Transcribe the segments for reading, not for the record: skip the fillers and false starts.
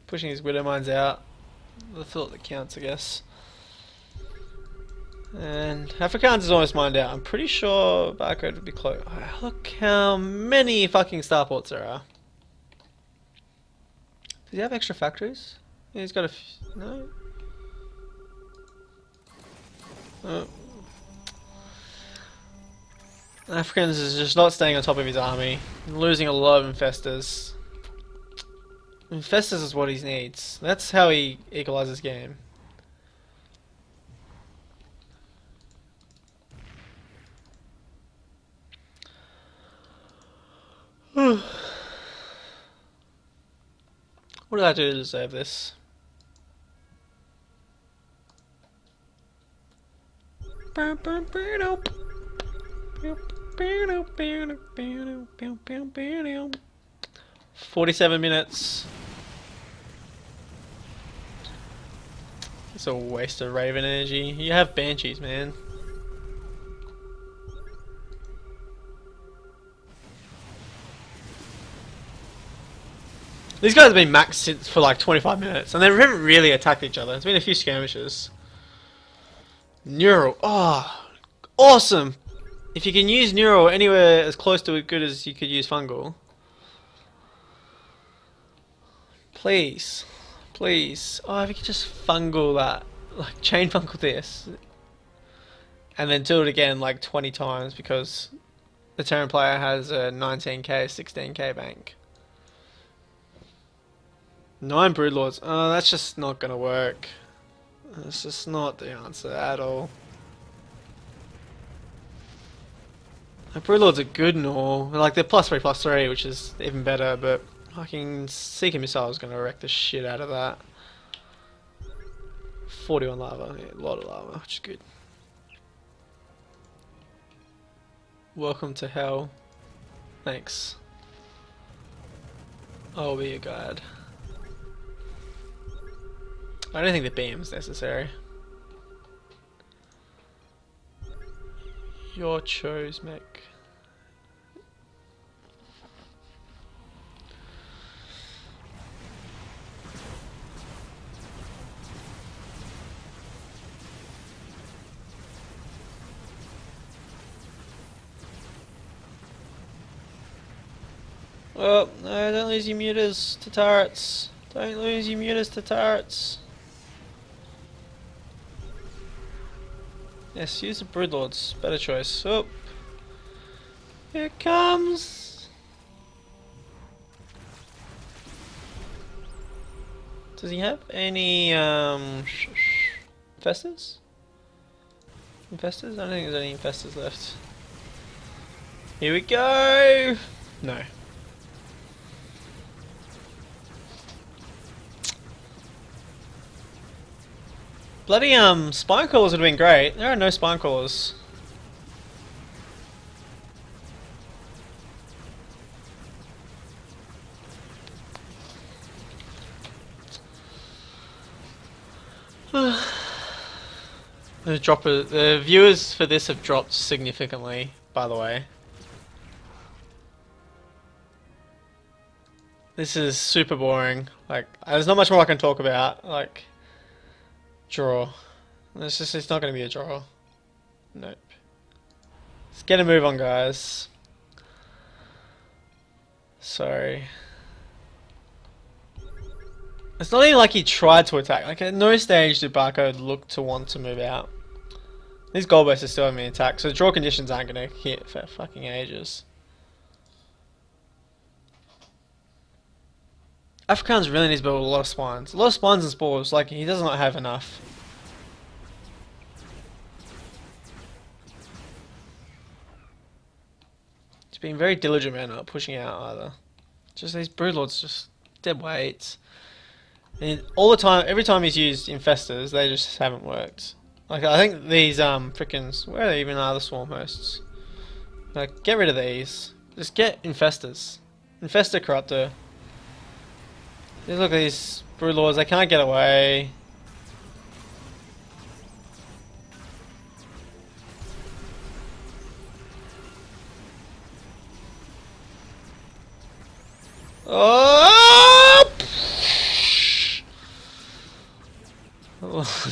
Pushing his Widow Mines out. The thought that counts, I guess. And Afrikaans is almost mined out. I'm pretty sure Barcode would be close. Look how many fucking starports there are. Does he have extra factories? Yeah, he's got a no? Oh. Africans is just not staying on top of his army. Losing a lot of infestors. Infestors is what he needs. That's how he equalizes game. What did I do to deserve this? $47. It's a waste of Raven energy. You have Banshees, man. These guys have been maxed for like 25 minutes, and they haven't really attacked each other. There's been a few skirmishes. Neural. Oh, awesome! If you can use Neural anywhere as close to as good as you could use Fungal. Please. Please. Oh, if you could just Fungal that. Like, chain Fungal this. And then do it again like 20 times because the Terran player has a 19k, 16k bank. 9 Broodlords. Oh, that's just not gonna work. That's just not the answer at all. The Broodlords are good and all. Like, they're +3/+3, which is even better, but fucking Seeker Missile is gonna wreck the shit out of that. 41 lava. Yeah, a lot of lava, which is good. Welcome to hell. Thanks. I'll be your guide. I don't think the beam's necessary. Your chose, mech. Oh, no, don't lose your mutas to turrets. Don't lose your mutas to turrets. Yes, use the Broodlords. Better choice. Oh. Here it comes. Does he have any infestors? Infestors? I don't think there's any infestors left. Here we go! No. Bloody spine crawlers would have been great. There are no spine crawlers. The viewers for this have dropped significantly, by the way. This is super boring. Like, there's not much more I can talk about. Like, draw. It's not going to be a draw. Nope. Let's get a move on, guys. Sorry. It's not even like he tried to attack. Like, at no stage did Barcode look to want to move out. These gold bases still haven't been attacked, so the draw conditions aren't going to hit for fucking ages. Afrikaans really needs to build a lot of spines. A lot of spines and spores, like, he does not have enough. He's being very diligent man, not pushing out either. Just these Broodlords, just dead weights. And all the time, every time he's used infestors, they just haven't worked. Like, I think these frickin', where even are the swarm hosts? Like, get rid of these. Just get infestors. Infestor corruptor. Look at these Broodlords, they can't get away. Oh!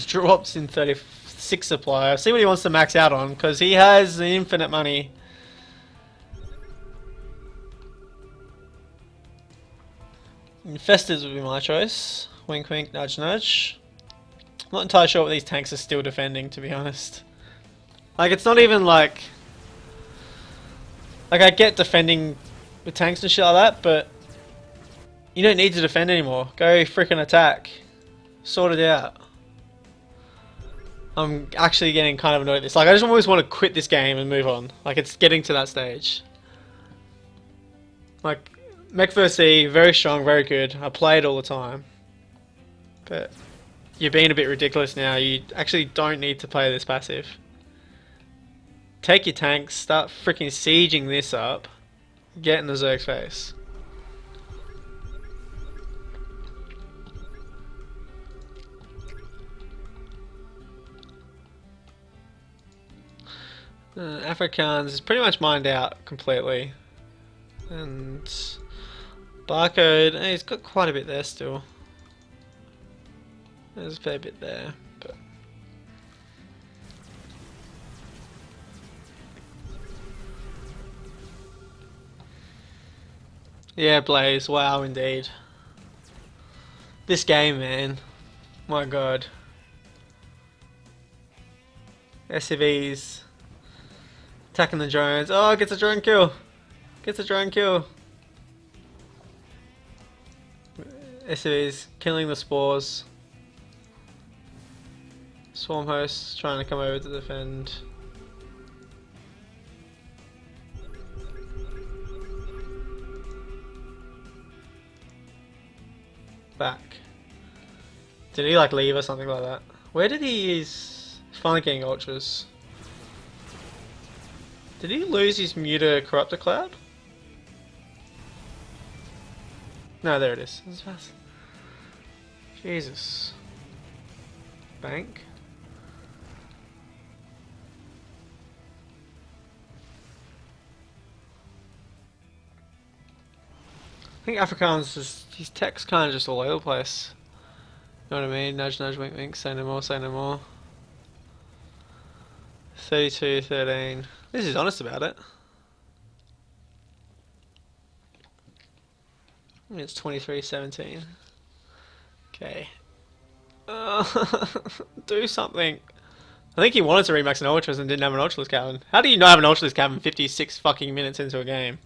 drops in 36 supply. See what he wants to max out on, because he has infinite money. Infestors would be my choice. Wink wink, nudge nudge. I'm not entirely sure what these tanks are still defending, to be honest. Like, it's not even like... Like, I get defending with tanks and shit like that, but... You don't need to defend anymore. Go freaking attack. Sort it out. I'm actually getting kind of annoyed at this. Like, I just always want to quit this game and move on. Like, it's getting to that stage. Like, Mech vs. E, very strong, very good. I play it all the time. But you're being a bit ridiculous now. You actually don't need to play this passive. Take your tanks, start freaking sieging this up. Get in the Zerg's face. Afrikaans is pretty much mined out completely. And Barcode, he's got quite a bit there still. There's a fair bit there, but yeah, Blaze, wow indeed. This game, man. My god. SCVs attacking the drones. Oh, gets a drone kill. Gets a drone kill. SCVs killing the spores. Swarm hosts trying to come over to defend. Back. Did he like leave or something like that? Where did he use? He's finally getting ultras. Did he lose his muter corruptor cloud? No, there it is. That's fast. Jesus. Bank. I think Afrikaans just, his tech's kind of just all over the place. You know what I mean? Nudge, nudge, wink, wink, say no more, say no more. 32, 13. This is honest about it. I mean, it's 23, 17. Okay. Do something. I think he wanted to remax an Ultras and didn't have an Ultras cabin. How do you not have an Ultras cabin 56 fucking minutes into a game?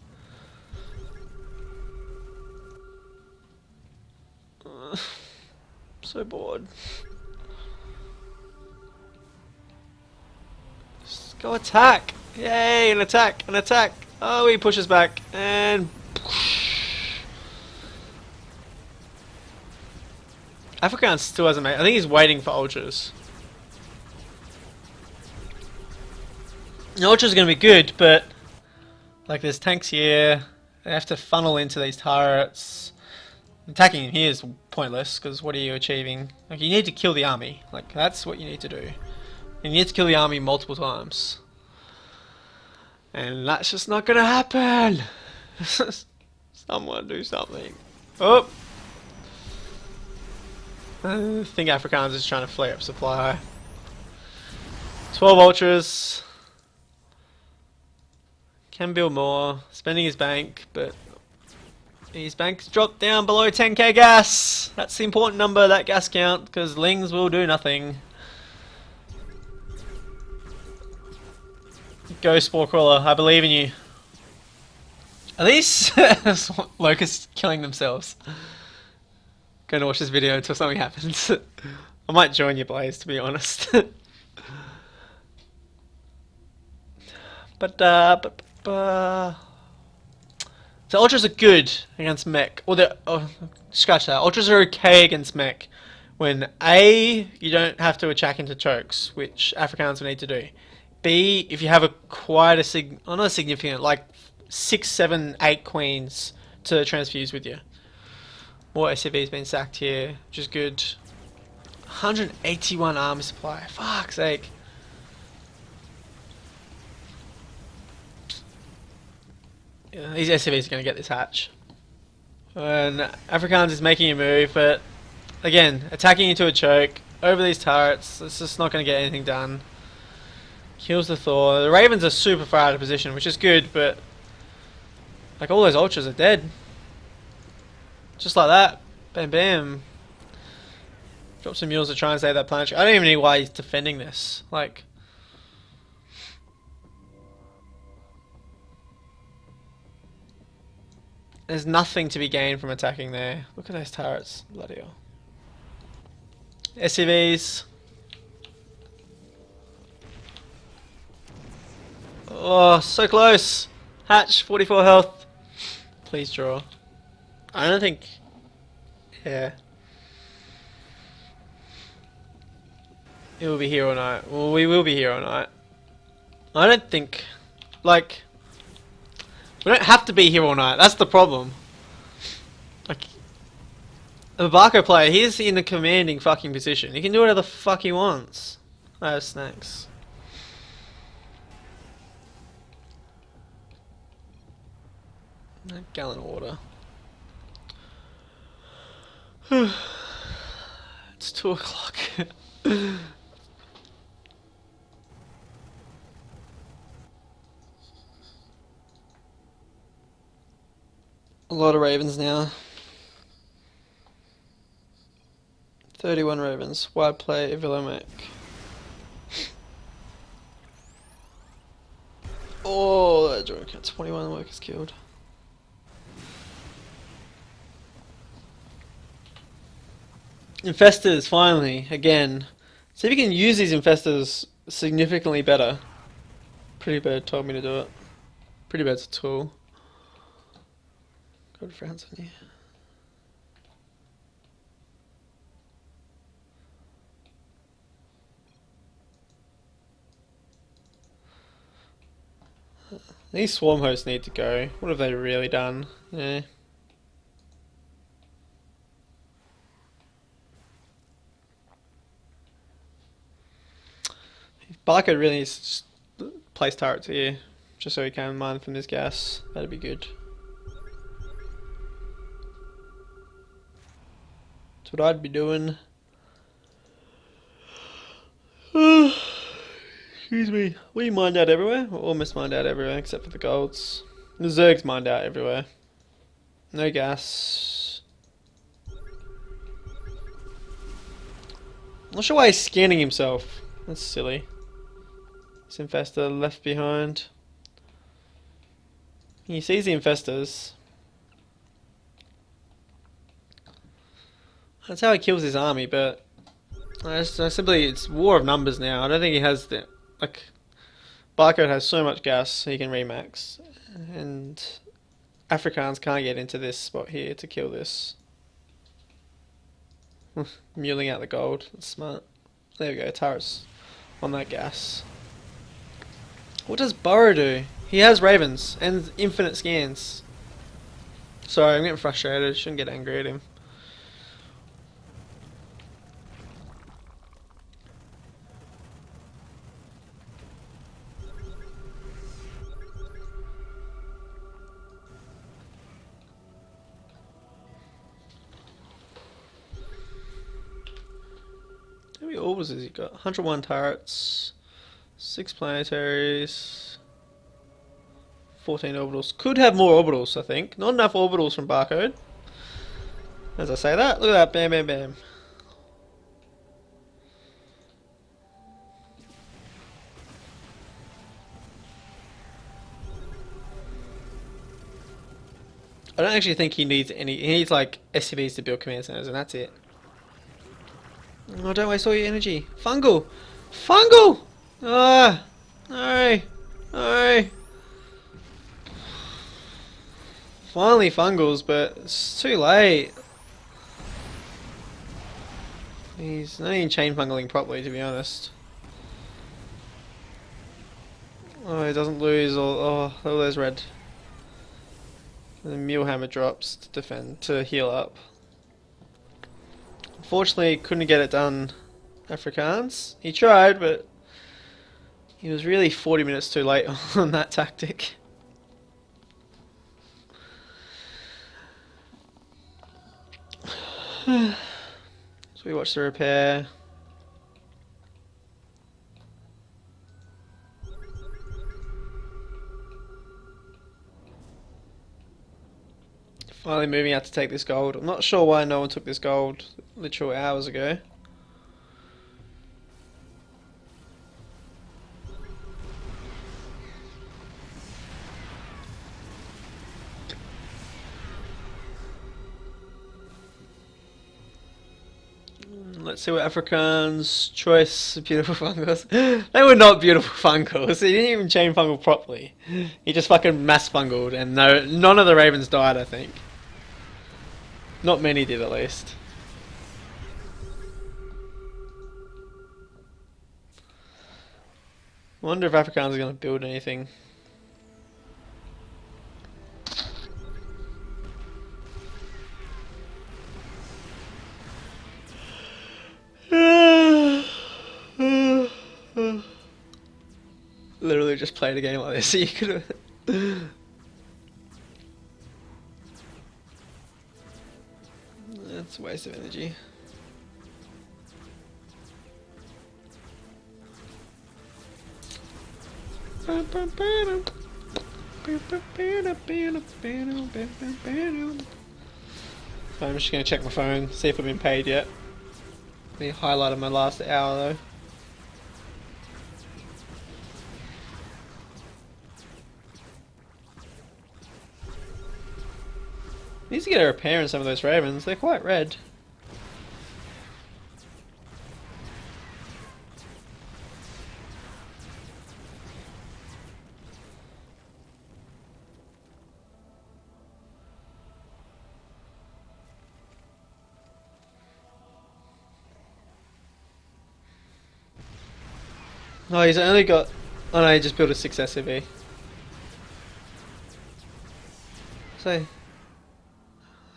So bored. Just go attack! Yay, an attack, an attack! Oh, he pushes back, and... Afrikaans still hasn't made... I think he's waiting for Ultras. The Ultras are going to be good, but... Like, there's tanks here. They have to funnel into these turrets. Attacking in here is pointless, because what are you achieving? Like, you need to kill the army. Like, that's what you need to do. You need to kill the army multiple times. And that's just not gonna happen! Someone do something. Oh! I think Afrikaans is trying to flare up supply. 12 ultras. Can build more. Spending his bank, but his bank's dropped down below 10k gas. That's the important number, that gas count, because lings will do nothing. Go Spore Crawler, I believe in you. Are these locusts killing themselves? Gonna watch this video until something happens. I might join your Blaze, to be honest. So ultras are good against mech. Or scratch that. Ultras are okay against mech when A, you don't have to attack into chokes, which Afrikaans will need to do. B, if you have quite a not a significant, like 6, 7, 8 queens to transfuse with you. More SCV's been sacked here, which is good. 181 armor supply. Fuck's sake. Yeah, these SCVs are going to get this hatch. And Afrikaans is making a move, but again, attacking into a choke. over these turrets. It's just not going to get anything done. Kills the Thor. The Ravens are super far out of position, which is good, but like all those ultras are dead. Just like that. Bam bam. Drop some mules to try and save that planetary. I don't even know why he's defending this. Like, there's nothing to be gained from attacking there. Look at those turrets. Bloody hell. SCVs. Oh, so close. Hatch, 44 health. Please draw. I don't think... Yeah. It will be here all night. Well, we will be here all night. I don't think... Like... We don't have to be here all night. That's the problem. Like... The Barco player, he's in a commanding fucking position. He can do whatever the fuck he wants. I have snacks. A gallon of water. It's 2 o'clock. A lot of ravens now. 31 ravens. Wide play, Villamec. Oh, that drone cat. 21 workers killed. Infestors, finally, again. See if you can use these infestors significantly better. Pretty Bird told me to do it. Pretty Bird's a tool. Got friends on you. These swarm hosts need to go. What have they really done? Yeah. Barco really needs to just place turrets here, just so he can mine from this gas. That'd be good. That's what I'd be doing. Excuse me. We mined out everywhere. We're almost mined out everywhere except for the golds. The Zerg's mined out everywhere. No gas. Not sure why he's scanning himself. That's silly. This infestor left behind. He sees the infestors. That's how he kills his army, but I simply, it's war of numbers now. I don't think he has the, like, Barcode has so much gas he can remax, and Afrikaans can't get into this spot here to kill this. Muling out the gold, that's smart. There we go, turrets on that gas. What does Burrow do? He has ravens and infinite scans. Sorry, I'm getting frustrated. Shouldn't get angry at him. How many orbs has he got? 101 turrets. 6 planetaries, 14 orbitals. Could have more orbitals, I think. Not enough orbitals from Barcode. As I say that, look at that, bam, bam, bam. I don't actually think he needs any. He needs like SCVs to build command centers, and that's it. Oh, don't waste all your energy. Fungal! Fungal! Ah! No! No! Finally fungals, but it's too late. He's not even chain fungling properly, to be honest. Oh, he doesn't lose all those red. And then Mulehammer drops to defend, to heal up. Unfortunately, couldn't get it done, Afrikaans. He tried, but he was really 40 minutes too late on that tactic. So we watch the repair. Finally moving out to take this gold. I'm not sure why no one took this gold literal hours ago. Let's see what Afrikaans choice beautiful fungals. They were not beautiful fungals. He didn't even chain fungal properly. He just fucking mass fungaled, and none of the ravens died. I think. Not many did, at least. I wonder if Afrikaans are going to build anything. Literally just played a game like this, so you could have. That's a waste of energy. So I'm just going to check my phone, see if I've been paid yet. The highlight of my last hour though. Needs to get a repair in some of those ravens, they're quite red. Oh, he's only got... Oh no, he just built a 6 SUV. So...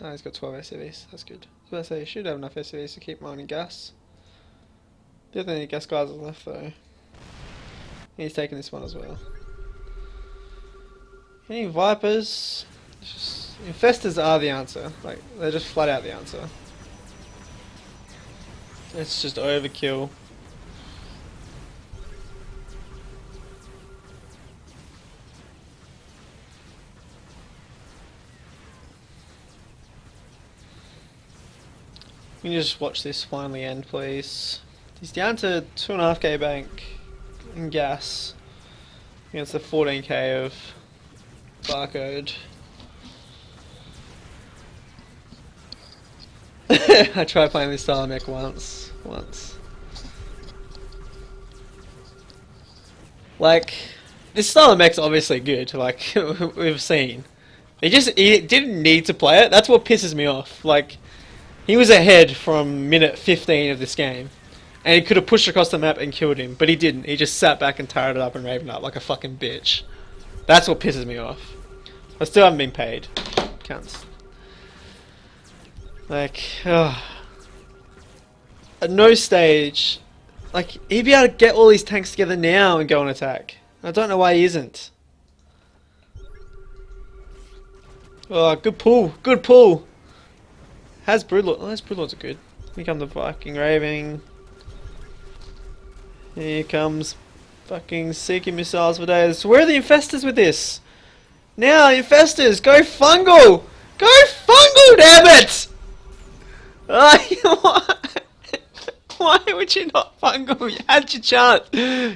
Oh, he's got 12 SUVs, that's good. I was about to say, he should have enough SUVs to keep mining gas. The other gas guys are left though. He's taking this one as well. Any vipers? Infestors are the answer. Like, they're just flat out the answer. It's just overkill. Can you just watch this finally end, please? He's down to 2.5k bank in gas against the 14k of barcode. I tried playing this style of mech once. Like, this style of mech's obviously good, like we've seen. He didn't need to play it. That's what pisses me off. Like, he was ahead from minute 15 of this game, and he could have pushed across the map and killed him, but he didn't. He just sat back and tired it up and raven up like a fucking bitch. That's what pisses me off. I still haven't been paid. Cunts. Like, at no stage, like, he'd be able to get all these tanks together now and go on attack. I don't know why he isn't. Oh, good pull, good pull. Has Broodlord? Oh, those Broodlords are good. Here comes the Viking Raving. Here comes fucking Seeking Missiles for days. Where are the Infestors with this? Now, Infestors, go Fungal! Go Fungal, damn it! Why would you not Fungal? You had your chance.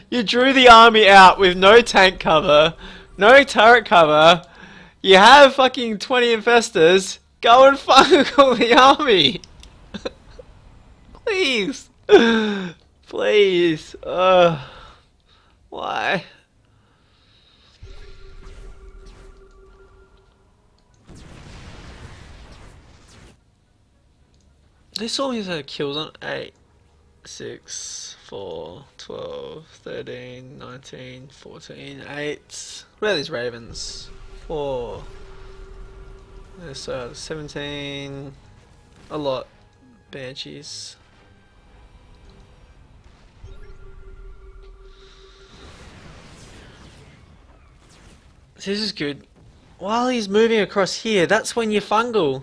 You drew the army out with no tank cover, no turret cover. You have fucking 20 Infestors. Go and fungal the army! Please! Please! Why? This always had kills on 8, 6, 4, 12, 13, 19, 14, 8. What are these ravens? 4. So 17, a lot, banshees. This is good. While he's moving across here, that's when you fungal.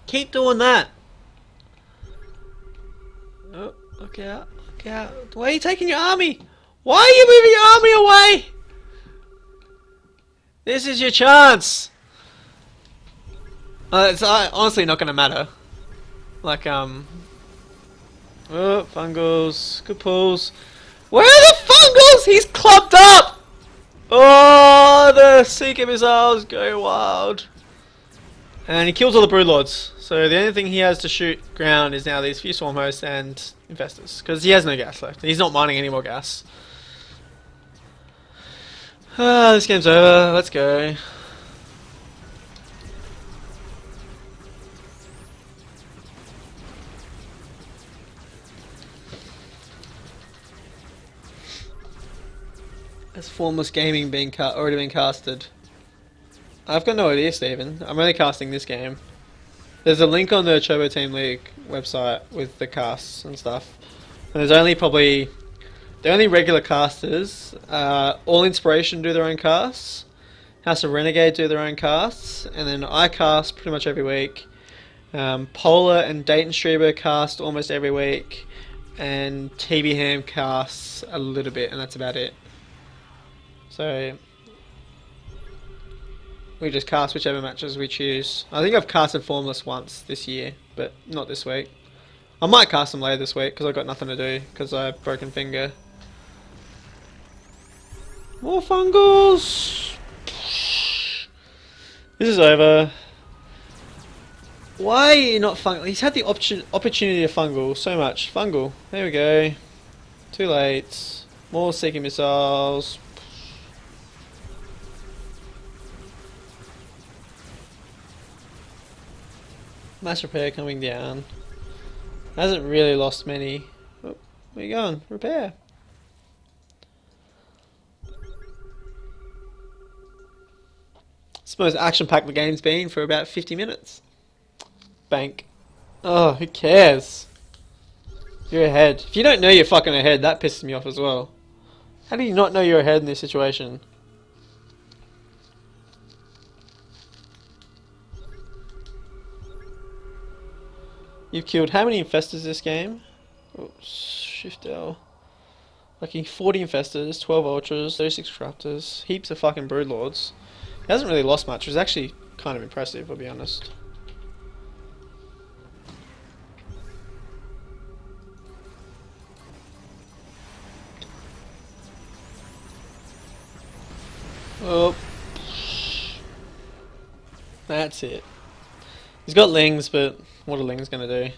Keep doing that. Oh, look out, look out. Why are you taking your army? Why are you moving your army away? This is your chance. It's honestly not going to matter. Like, oh, Fungals. Good pulls. Where are the Fungals? He's clubbed up! Oh, the Seeker missiles go wild. And he kills all the Broodlords. So the only thing he has to shoot ground is now these few Swarm Hosts and Infestors. Because he has no gas left. He's not mining any more gas. This game's over. Let's go. Has Formless Gaming already been casted? I've got no idea, Stephen. I'm only casting this game. There's a link on the Turbo Team League website with the casts and stuff. And there's only probably... The only regular casters, All Inspiration do their own casts. House of Renegade do their own casts. And then I cast pretty much every week. Polar and Dayton Streamer cast almost every week. And TB Ham casts a little bit, and that's about it. So we just cast whichever matches we choose. I think I've casted Formless once this year, but not this week. I might cast them later this week because I've got nothing to do because I have a broken finger. More Fungals! This is over. Why are you not Fungal? He's had the opportunity to Fungal so much. Fungal. There we go. Too late. More Seeking Missiles. Mass repair coming down. Hasn't really lost many. Oh, where you going? Repair. It's the most action-packed the game's been for about 50 minutes. Bank. Oh, who cares? You're ahead. If you don't know you're fucking ahead, that pisses me off as well. How do you not know you're ahead in this situation? You've killed how many Infestors this game? Oops, Shift L. Like 40 Infestors, 12 Ultras, 36 Corruptors, heaps of fucking Broodlords. He hasn't really lost much, which is actually kind of impressive, I'll be honest. Oh. That's it. He's got Lings, but what are Lings gonna do?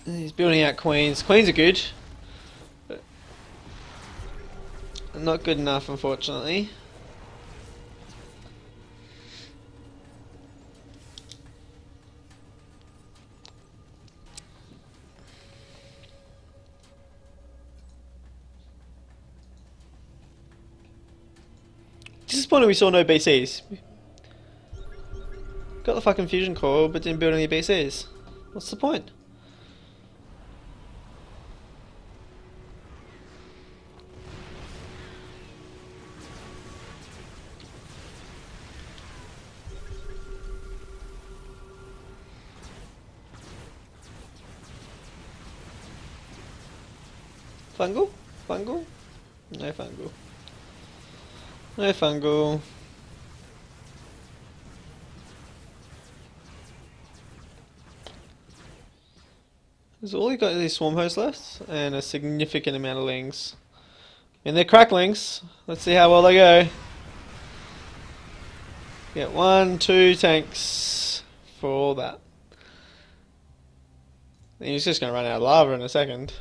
He's building out Queens. Queens are good, but not good enough, unfortunately. Disappointed we saw no BCs. Got the fucking fusion core, but didn't build any BCs. What's the point? Fungal? Fungal? No Fungal. No Fungal. There's all you got these Swarm Hosts left, and a significant amount of Lings. And they're cracklings. Let's see how well they go. Get 1, 2 tanks for all that. And he's just going to run out of lava in a second.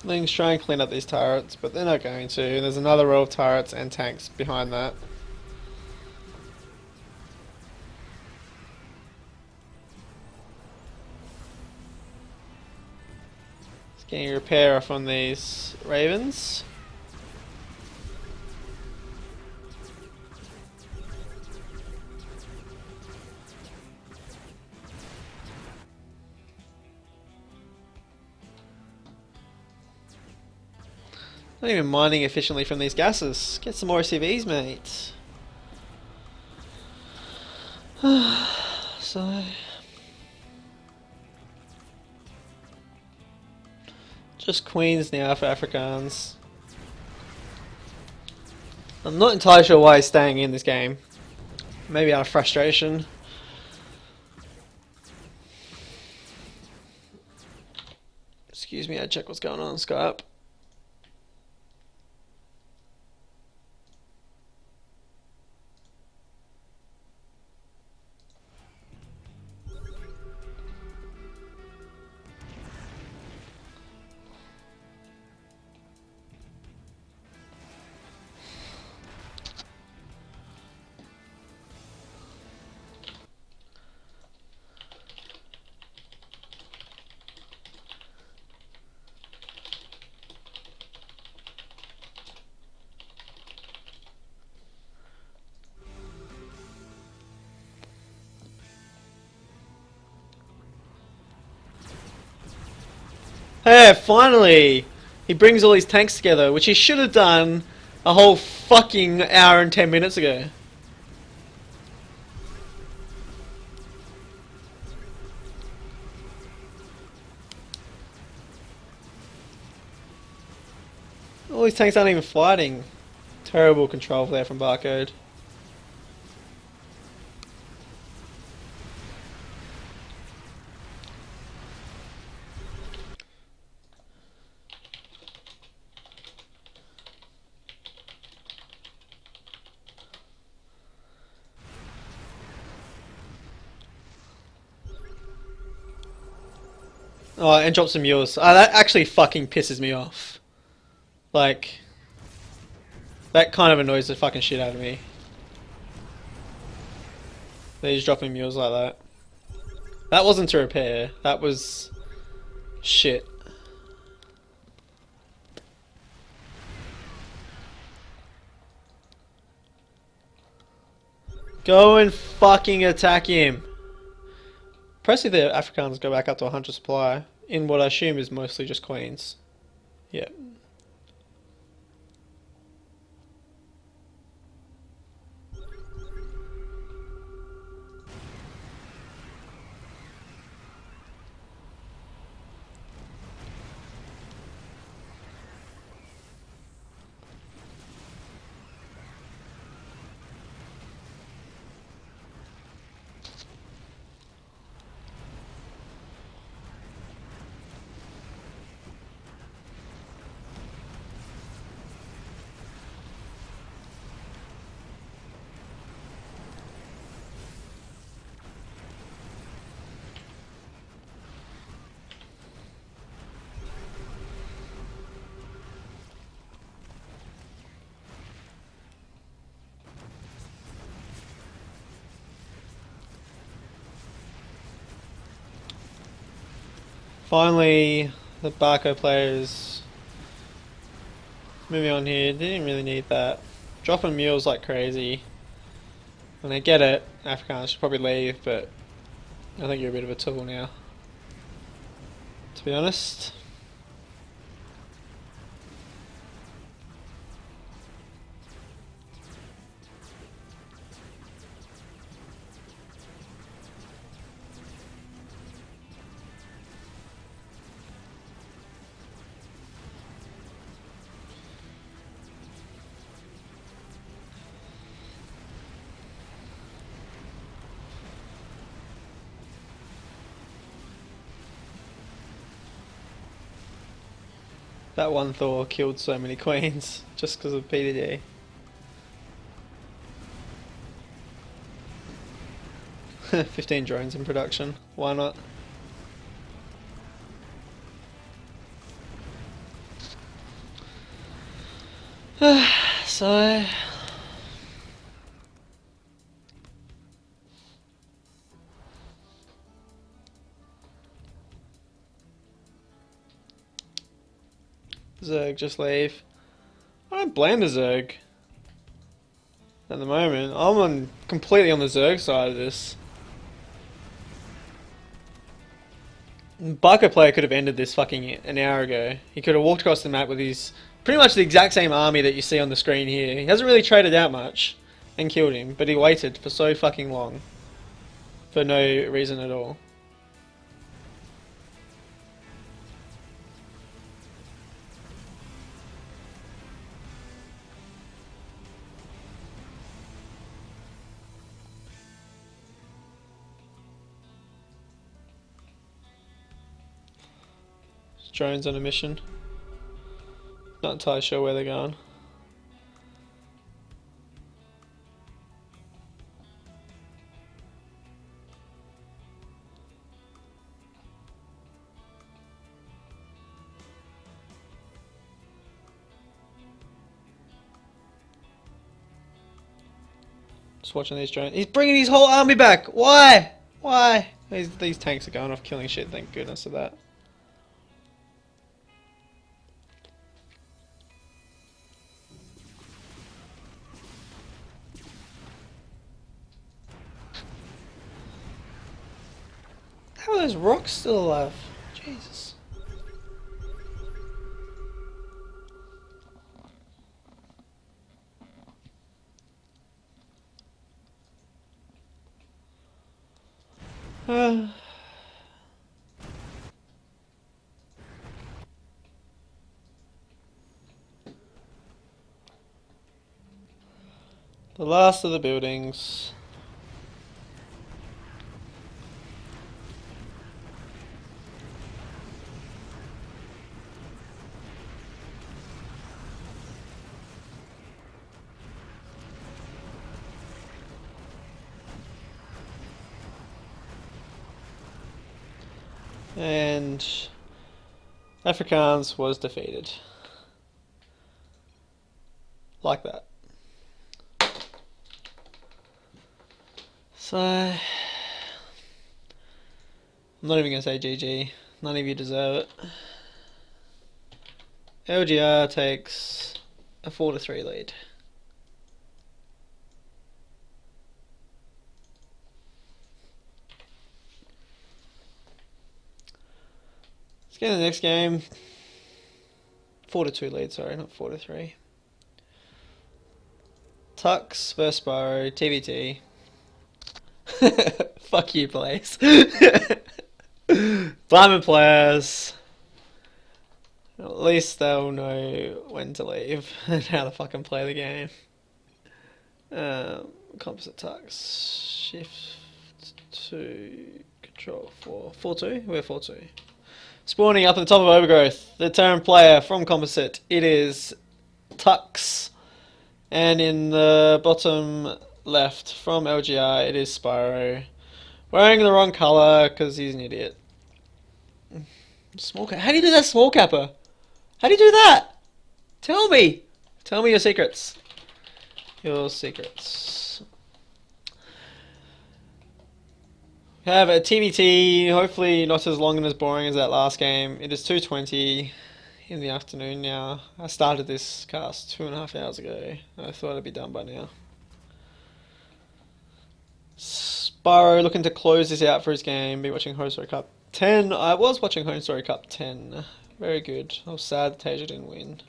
Lings try and clean up these turrets, but they're not going to. There's another row of turrets and tanks behind that. Just getting a repair off on these Ravens. Not even mining efficiently from these gases. Get some more SCVs, mate. So... just Queens now for Afrikaans. I'm not entirely sure why he's staying in this game. Maybe out of frustration. Excuse me, I check what's going on Skype. Hey, finally! He brings all these tanks together, which he should have done a whole fucking hour and 10 minutes ago. All these tanks aren't even fighting. Terrible control there from Barcode. Oh, and drop some mules. That actually fucking pisses me off. Like, that kind of annoys the fucking shit out of me. They're just dropping mules like that. That wasn't to repair. That was shit. Go and fucking attack him. Impressive the Afrikaans go back up to 100 supply in what I assume is mostly just Queens. Yeah. Finally, the Barco players moving on here. They didn't really need that. Dropping mules like crazy. And I get it, Afrikaans should probably leave, but I think you're a bit of a tool now, to be honest. That one Thor killed so many queens just because of PDD. $15 drones in production. Why not? So... Zerg, just leave. I don't blame the Zerg. At the moment, I'm completely on the Zerg side of this. Barco player could have ended this fucking an hour ago. He could have walked across the map with his pretty much the exact same army that you see on the screen here. He hasn't really traded out much and killed him, but he waited for so fucking long for no reason at all. Drones on a mission. Not entirely sure where they're going. Just watching these drones. He's bringing his whole army back. Why? Why? These tanks are going off killing shit. Thank goodness for that. How are those rocks still alive? Jesus. The last of the buildings. And Afrikaans was defeated. Like that. So, I'm not even going to say GG. None of you deserve it. LGR takes a 4-3 lead. Let's get to the next game. 4-2 lead, sorry, not 4-3. Tux versus Spyro, TBT. Fuck you, place. Blaming players. At least they'll know when to leave and how to fucking play the game. Composite Tux. Shift to control 4. 4-2? We're 4-2. Spawning up at the top of Overgrowth, the turn player from Composite, it is Tux. And in the bottom left from LGR, it is Spyro. Wearing the wrong colour because he's an idiot. Small cap. How do you do that, small capper? How do you do that? Tell me. Tell me your secrets. Your secrets. We have a TBT, hopefully not as long and as boring as that last game. It is 2:20 in the afternoon now. I started this cast 2.5 hours ago. I thought I'd be done by now. Spyro looking to close this out for his game. Be watching Home Story Cup 10. I was watching Home Story Cup 10. Very good. I was sad that Tasia didn't win.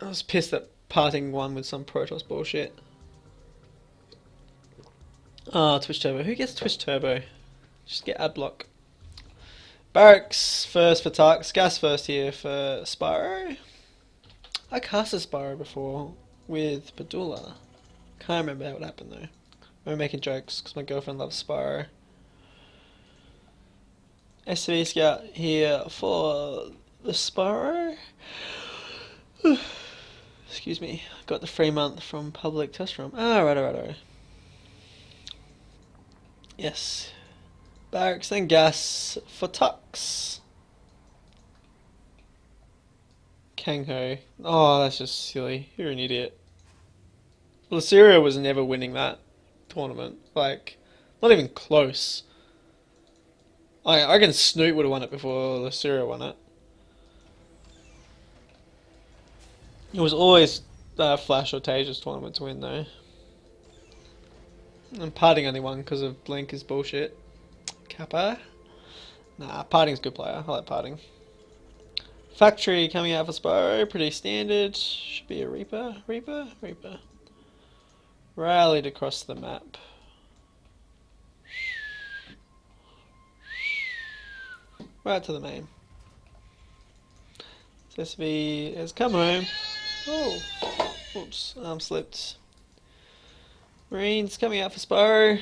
I was pissed that Parting won with some Protoss bullshit. Ah, Twitch Turbo. Who gets Twitch Turbo? Just get Adblock. Barracks first for Tux. Gas first here for Spyro. I cast a Spyro before with Padula. Can't remember what happened though. I'm making jokes because my girlfriend loves Spyro. SV Scout here for the Spyro. Excuse me. Got the free month from public test room. Ah, righto. Yes. Barracks and gas for Tux. Kangho. Oh, that's just silly. You're an idiot. Luceria was never winning that tournament. Like, not even close. I reckon Snoot would have won it before Luceria won it. It was always Flash or Tasia's tournament to win though. And Parting only won because of Blink is bullshit. Kappa. Nah, Parting's a good player. I like Parting. Factory coming out for Spyro. Pretty standard. Should be a Reaper. Reaper? Reaper. Rallied across the map. Right to the main. SSV has come home. Oh, oops, arm slipped. Marines coming out for Spyro.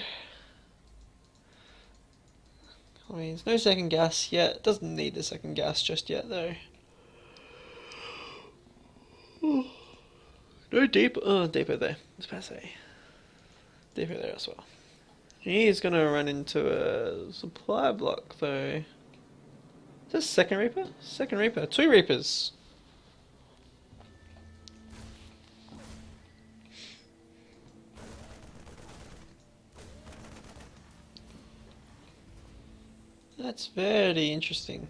Marines, no second gas yet. Doesn't need the second gas just yet though. No deep. Oh, depot there. I was about to say. Depot there as well. He's gonna run into a supply block though. Is this second Reaper? Second Reaper. Two Reapers. That's very interesting.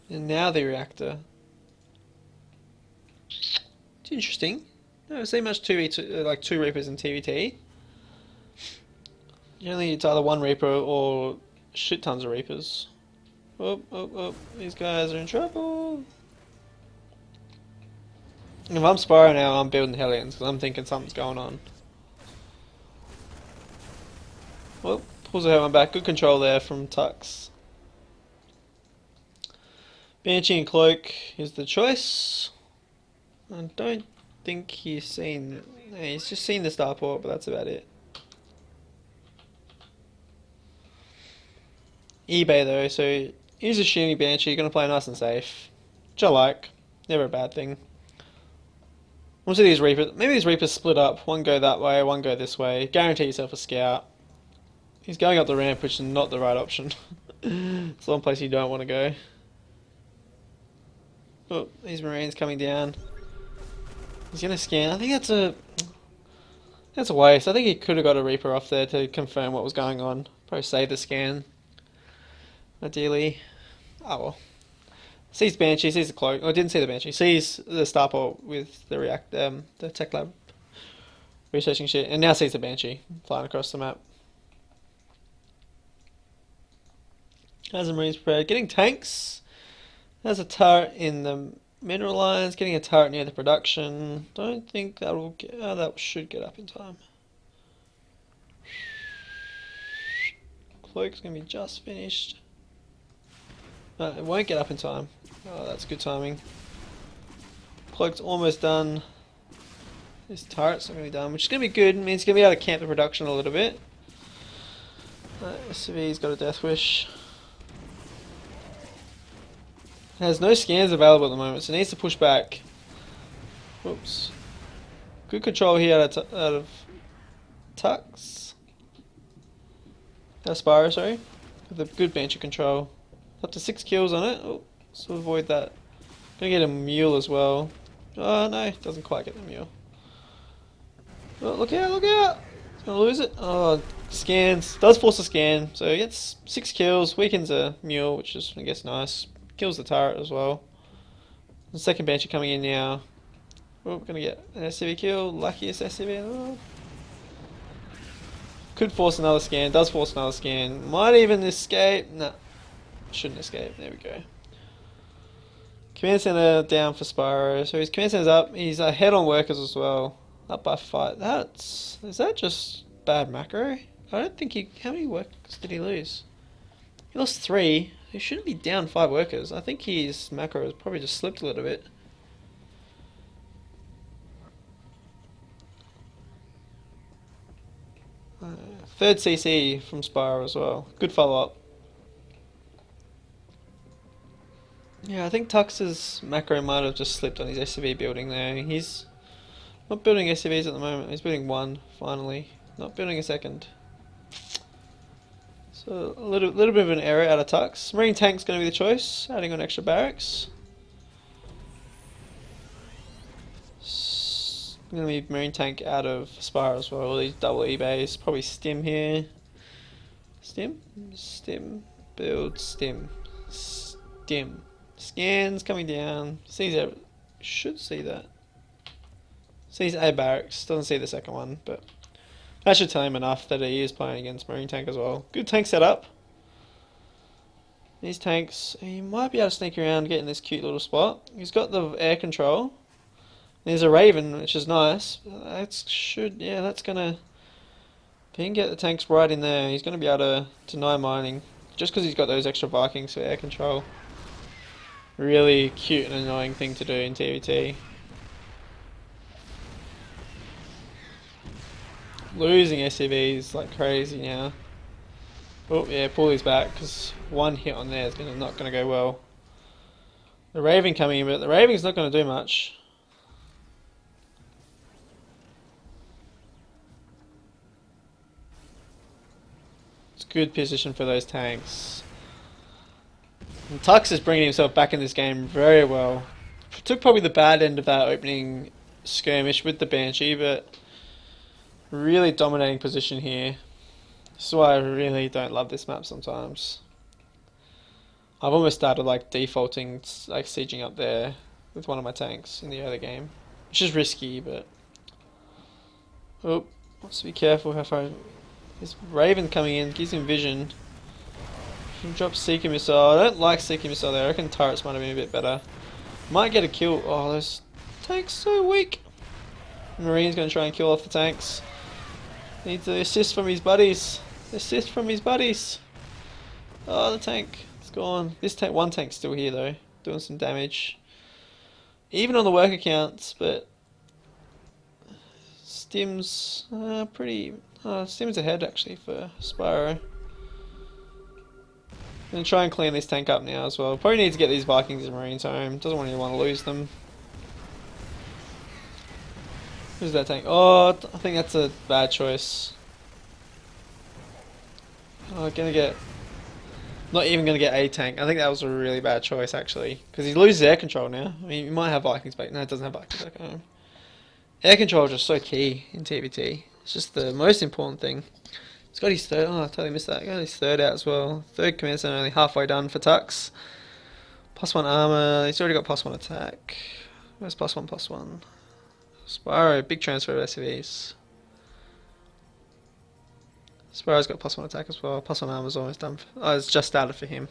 And now the reactor. It's interesting. I don't see much 2v2, like two Reapers in TVT. Generally it's either one Reaper or shit tons of Reapers. Oh, oh, oh, these guys are in trouble. If I'm Spyro now, I'm building Hellions because I'm thinking something's going on. Well, pulls the helmet back. Good control there from Tux. Banshee and Cloak is the choice. I don't think he's seen... he's just seen the starport, but that's about it. eBay though, so he's a shooting Banshee, gonna play nice and safe. Which I like. Never a bad thing. We'll see these Reapers. Maybe these Reapers split up. One go that way, one go this way. Guarantee yourself a scout. He's going up the ramp, which is not the right option. It's the one place you don't want to go. Oh, these Marines coming down. He's gonna scan. I think that's a waste. I think he could have got a Reaper off there to confirm what was going on. Probably save the scan. Ideally. Oh well. Sees Banshee, sees the Cloak. Oh, didn't see the Banshee. Sees the starport with the the tech lab researching shit, and now sees the Banshee flying across the map. Has the Marines prepared. Getting tanks. Has a turret in the mineral lines. Getting a turret near the production. Don't think that will get. Oh, that should get up in time. Cloak's gonna be just finished. No, it won't get up in time. Oh, that's good timing. Cloak's almost done. This turret's not going to be done, which is going to be good. It means he's going to be able to camp the production a little bit. SCV's got a death wish. Has no scans available at the moment, so it needs to push back. Whoops. Good control here out of Tux. Spyro, sorry. With a good Banshee control. Up to 6 kills on it. Oh, so avoid that. Gonna get a mule as well. Oh no, doesn't quite get the mule. Oh, look out, look out! He's gonna lose it. Oh, scans. Does force a scan. So he gets 6 kills, weakens a mule, which is, I guess, nice. Kills the turret as well. The second Banshee coming in now. Oh, gonna get an SCV kill. Luckiest SCV in the world. Could force another scan. Does force another scan. Might even escape. Nah. Shouldn't escape. There we go. Command center down for Spyro. So his command center's up. He's ahead on workers as well. Up by 5. Is that just bad macro? I don't think he... How many workers did he lose? He lost 3. He shouldn't be down 5 workers. I think his macro has probably just slipped a little bit. Third CC from Spyro as well. Good follow up. Yeah, I think Tux's macro might have just slipped on his SCV building there. He's not building SCVs at the moment. He's building one, finally. Not building a second. So a little bit of an error out of Tux. Marine tank's going to be the choice. Adding on extra barracks. Going to be Marine tank out of Spyro as well. These double eBays. Probably Stim here. Stim? Stim. Build. Stim. Stim. Scans coming down. Sees it. Should see that. Sees A barracks. Doesn't see the second one, but That should tell him enough that he is playing against Marine Tank as well. Good tank setup. These tanks, he might be able to sneak around, get in this cute little spot. He's got the air control. There's a Raven, which is nice. That's gonna. If he can get the tanks right in there, he's gonna be able to deny mining. Just because he's got those extra Vikings for air control. Really cute and annoying thing to do in TVT. Losing SCVs like crazy now. Oh yeah, pull these back because one hit on there is not going to go well. The Raven coming in, but the Raven's not going to do much. It's good position for those tanks. And Tux is bringing himself back in this game very well. Took probably the bad end of that opening skirmish with the Banshee, but really dominating position here. This is why I really don't love this map sometimes. I've almost started like defaulting, like sieging up there with one of my tanks in the early game, which is risky, but oh, let's be careful how far. This Raven coming in gives him vision. Drop Seeker Missile. I don't like Seeker Missile there. I reckon turrets might have been a bit better. Might get a kill. Oh, those tanks so weak. Marine's going to try and kill off the tanks. Needs the assist from his buddies. Assist from his buddies. Oh, the tank. It's gone. This tank, one tank's still here though. Doing some damage. Even on the work accounts, but Stim's pretty... Stim's ahead actually for Spyro. Gonna try and clean this tank up now as well. Probably need to get these Vikings and Marines home. Doesn't really want to lose them. Who's that tank? Oh, I think that's a bad choice. Oh, gonna get... Not even gonna get a tank. I think that was a really bad choice actually. Because he loses air control now. I mean, he might have Vikings back. No, it doesn't have Vikings back home. Air control is just so key in TVT. It's just the most important thing. He's got his third. Oh, I totally missed that. He got his third out as well. Third command center only halfway done for Tux. +1 armor. He's already got +1 attack. Where's +1/+1? Spyro, big transfer of SCVs. Spyro's got +1 attack as well. +1 armor's almost done. Oh, it's just started for him.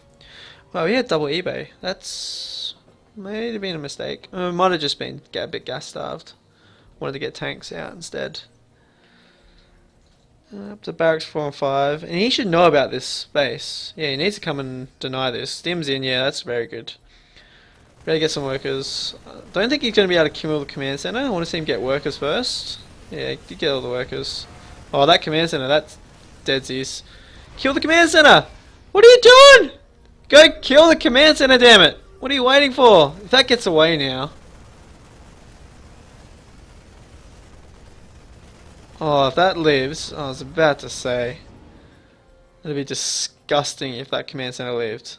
Well, he had double eBay. That's may have been a mistake. It might have just been a bit gas starved. Wanted to get tanks out instead. Up to barracks 4 and 5, and he should know about this space. Yeah, he needs to come and deny this. Stim's in, yeah, that's very good. Better get some workers. Don't think he's going to be able to kill the command center. I want to see him get workers first. Yeah, you get all the workers. Oh, that command center, that's deadsies. Kill the command center! What are you doing? Go kill the command center, damn it! What are you waiting for? If that gets away now. Oh, if that lives, I was about to say, it'd be disgusting if that command center lived.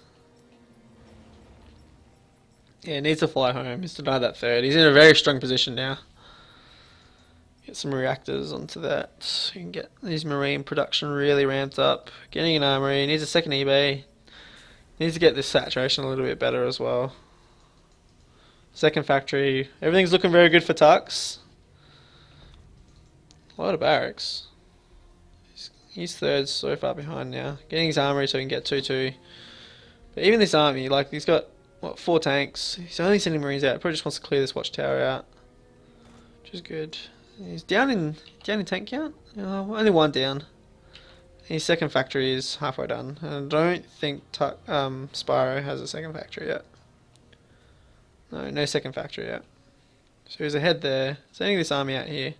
Yeah, needs to fly home. He's denied that third. He's in a very strong position now. Get some reactors onto that. So you can get these marine production really ramped up. Getting an armory. Needs a second eBay. Needs to get this saturation a little bit better as well. Second factory. Everything's looking very good for Tux. A lot of barracks. He's third, so far behind now. Getting his armory so he can get 2-2. But even this army, like he's got what 4 tanks. He's only sending marines out. Probably just wants to clear this watchtower out, which is good. He's down in tank count. Only 1 down. His second factory is halfway done. And I don't think Spyro has a second factory yet. No second factory yet. So he's ahead there. Sending this army out here.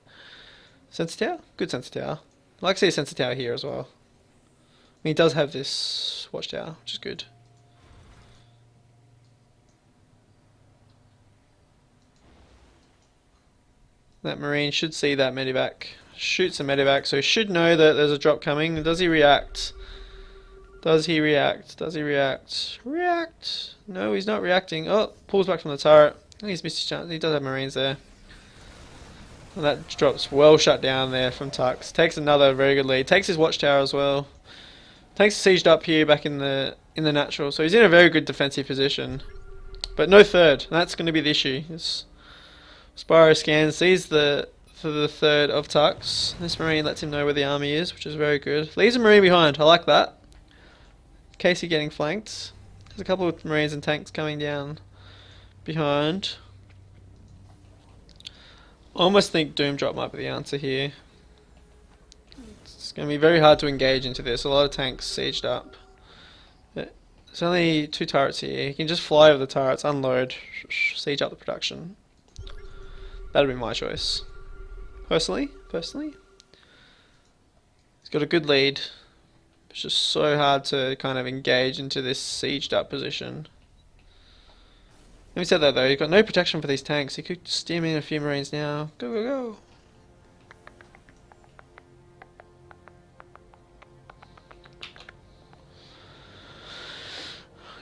Sensor tower? Good sensor tower. I'd like to see a sensor tower here as well. I mean, he does have this watchtower, which is good. That marine should see that medevac. Shoots a medevac, so he should know that there's a drop coming. Does he react? Does he react? Does he react? React! No, he's not reacting. Oh, pulls back from the turret. I think he's missed his chance. He does have marines there. And that drops well shut down there from Tux. Takes another very good lead. Takes his watchtower as well. Takes sieged up here back in the natural. So he's in a very good defensive position. But no third. That's going to be the issue. Spyro scans, sees the for the third of Tux. This Marine lets him know where the army is, which is very good. Leaves a Marine behind, I like that. Casey getting flanked. There's a couple of Marines and tanks coming down behind. I almost think Doom Drop might be the answer here. It's going to be very hard to engage into this. A lot of tanks sieged up. But there's only 2 turrets here. You can just fly over the turrets, unload, siege up the production. That'd be my choice. Personally. He's got a good lead. It's just so hard to kind of engage into this sieged up position. Having said that though, you've got no protection for these tanks. You could steam in a few Marines now. Go, go, go!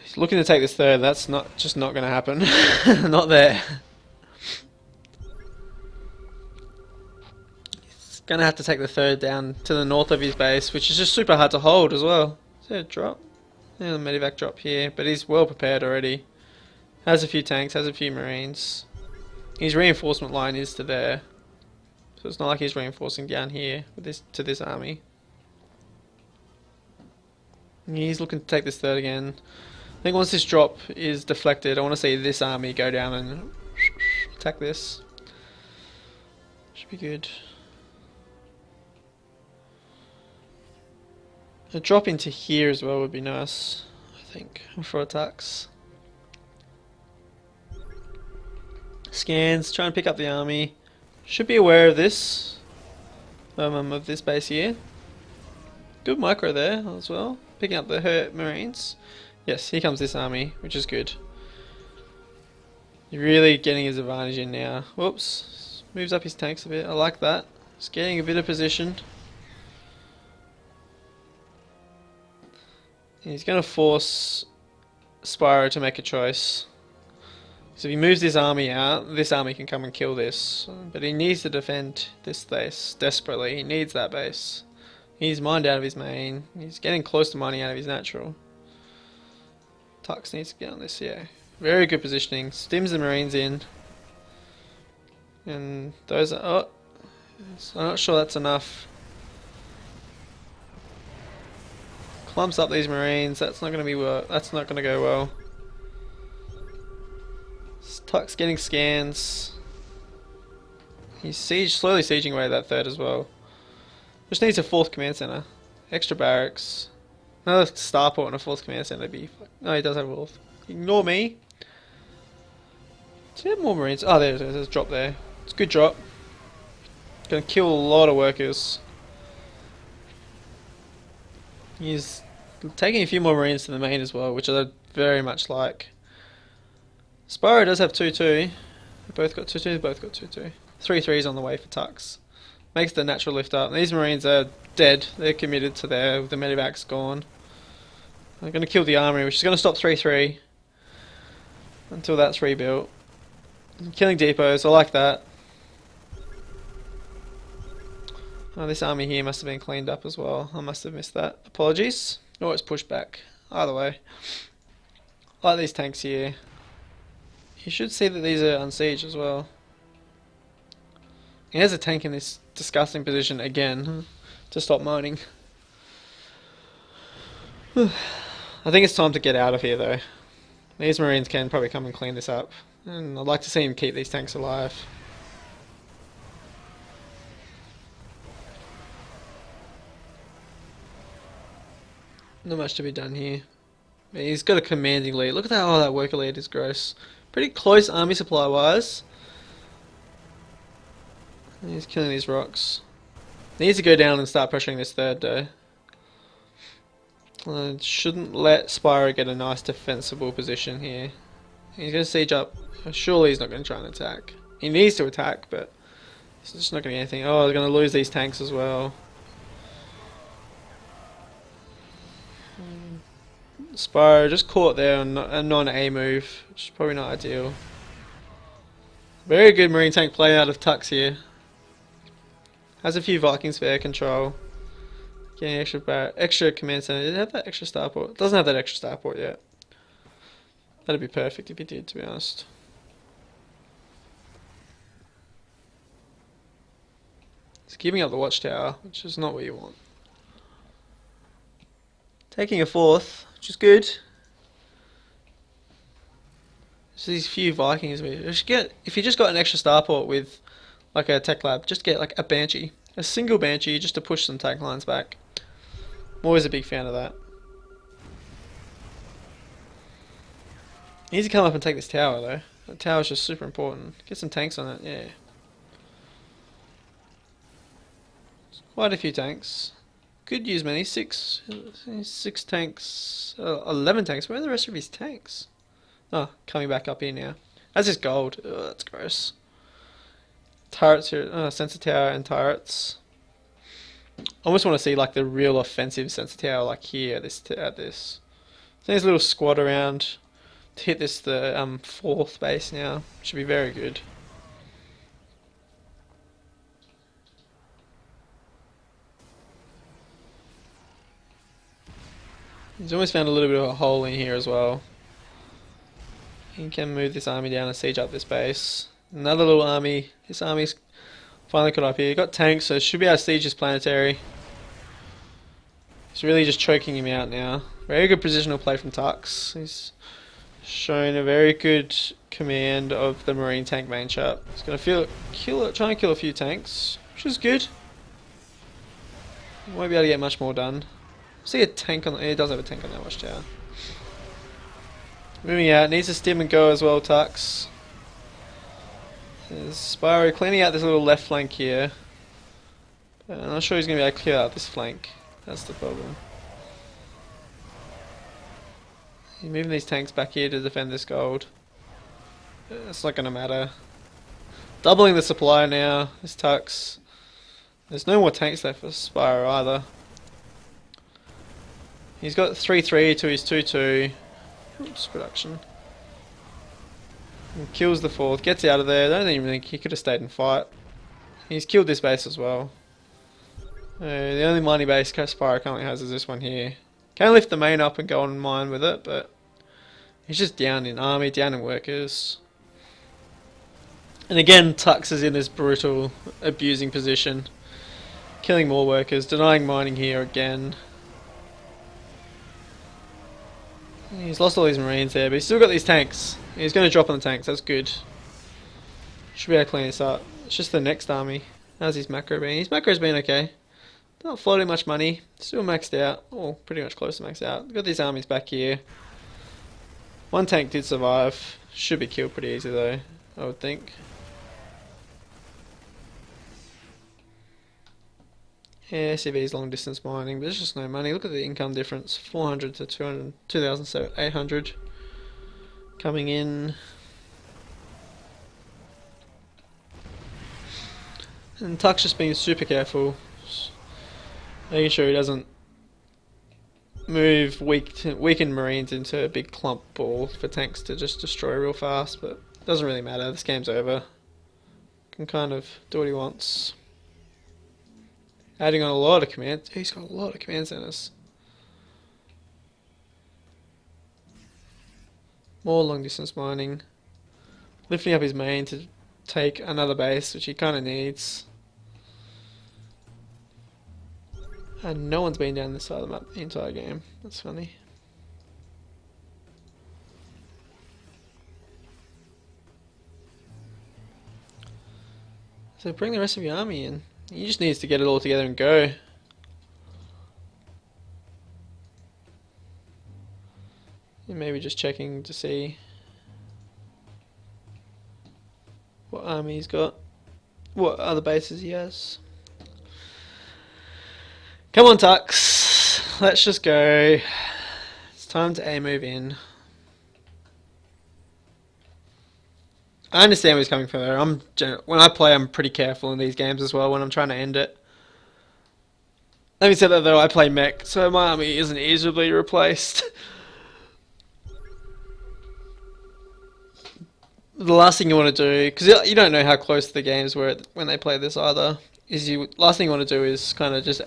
He's looking to take this third. That's not going to happen. Not there. He's going to have to take the third down to the north of his base, which is just super hard to hold as well. Is there a drop? Yeah, the medevac drop here, but he's well prepared already. Has a few tanks, has a few Marines. His reinforcement line is to there. So it's not like he's reinforcing down here with this to this army. He's looking to take this third again. I think once this drop is deflected, I want to see this army go down and attack this. Should be good. A drop into here as well would be nice, I think, for attacks. Scans, try and pick up the army. Should be aware of this. Of this base here. Good micro there as well. Picking up the hurt Marines. Yes, here comes this army, which is good. You're really getting his advantage in now. Whoops. Moves up his tanks a bit. I like that. He's getting a bit of position. He's going to force Spyro to make a choice. So if he moves this army out, this army can come and kill this. But he needs to defend this base desperately. He needs that base. He's mined out of his main. He's getting close to mining out of his natural. Tux needs to get on this, yeah. Very good positioning. Stims the Marines in. And those are... Oh, I'm not sure that's enough. Clumps up these Marines. That's not going to be that's not going to go well. Tux getting scans. He's slowly sieging away that third as well. Just needs a 4th command center. Extra barracks. Another starport and a 4th command center would be... No, he does have a 4th. Ignore me. Does he have more Marines? Oh, there's a drop there. It's a good drop. Gonna kill a lot of workers. He's taking a few more Marines to the main as well, which I very much like. Spyro does have 2-2. They both got 2-2, they both got 2-2. 3-3's on the way for Tux. Makes the natural lift up. And these Marines are dead. They're committed to there. The medevac's gone. They're going to kill the armory, which is going to stop 3-3 until that's rebuilt. Killing depots, I like that. Oh, this army here must have been cleaned up as well. I must have missed that. Apologies. Or it's pushed back. Either way. I like these tanks here. You should see that these are unsieged as well. He has a tank in this disgusting position again to stop mining. I think it's time to get out of here though. These Marines can probably come and clean this up. And I'd like to see him keep these tanks alive. Not much to be done here. He's got a commanding lead. Look at that, oh that worker lead is gross. Pretty close army supply wise. He's killing these rocks. He needs to go down and start pressuring this third though. Shouldn't let Spyro get a nice defensible position here. He's going to siege up. Surely he's not going to try and attack. He needs to attack, but it's just not going to get anything. Oh, they're going to lose these tanks as well. Spyro just caught there on a non-A move, which is probably not ideal. Very good Marine tank play out of Tux here. Has a few Vikings for air control. Getting extra command center. Did it have that extra starport? It doesn't have that extra starport yet. That'd be perfect if he did, to be honest. It's giving up the watchtower, which is not what you want. Taking a fourth, which is good. So these few Vikings, if you just got an extra starport with like a tech lab, just get like a Banshee. A single Banshee just to push some tank lines back. I'm always a big fan of that. He needs to come up and take this tower though. That tower's just super important. Get some tanks on it, yeah. Quite a few tanks. Could use many. Six tanks. 11 tanks. Where are the rest of his tanks? Oh, coming back up here now. That's just gold. Oh, that's gross. Turrets here. Sensor tower and turrets. I almost want to see like the real offensive sensor tower, like here at this. So there's a little squad around to hit the fourth base now. Should be very good. He's almost found a little bit of a hole in here as well. He can move this army down and siege up this base. Another little army. This army's finally got up here. Got tanks, so should be able to siege his planetary. He's really just choking him out now. Very good positional play from Tux. He's shown a very good command of the marine tank main chart. He's going to try and kill a few tanks, which is good. Won't be able to get much more done. See a tank on. He does have a tank on that watchtower. Moving out, needs to stim and go as well, Tux. There's Spyro cleaning out this little left flank here. But I'm not sure he's going to be able to clear out this flank. That's the problem. He's moving these tanks back here to defend this gold. It's not going to matter. Doubling the supply now, this Tux. There's no more tanks left for Spyro either. He's got 3-3 to his 2-2. Oops, production. And kills the fourth, gets out of there. I don't even think he could have stayed and fight. He's killed this base as well. The only mining base Spyro currently has is this one here. Can lift the main up and go on mine with it, but he's just down in army, down in workers. And again, Tux is in this brutal, abusing position. Killing more workers, denying mining here again. He's lost all his marines there, but he's still got these tanks. He's going to drop on the tanks, that's good. Should be able to clean this up. It's just the next army. How's his macro been? His macro's been okay. Not floating much money. Still maxed out. Oh, pretty much close to maxed out. Got these armies back here. One tank did survive. Should be killed pretty easy though, I would think. Yeah, SCV's long distance mining, but there's just no money. Look at the income difference. 400 to 200, 2,800 coming in. And Tuck's just being super careful. Making sure he doesn't move weakened marines into a big clump ball for tanks to just destroy real fast, but it doesn't really matter. This game's over. Can kind of do what he wants. Adding on a lot of commands. He's got a lot of command centers. More long distance mining. Lifting up his main to take another base, which he kind of needs. And no one's been down this side of the map the entire game. That's funny. So bring the rest of your army in. He just needs to get it all together and go. And maybe just checking to see what army he's got. What other bases he has. Come on, Tux. Let's just go. It's time to A-move in. I understand where he's coming from there. When I play, I'm pretty careful in these games as well when I'm trying to end it. Let me say that though, I play mech, so my army isn't easily replaced. The last thing you want to do, because you don't know how close the games were when they play this either, last thing you want to do is kind of just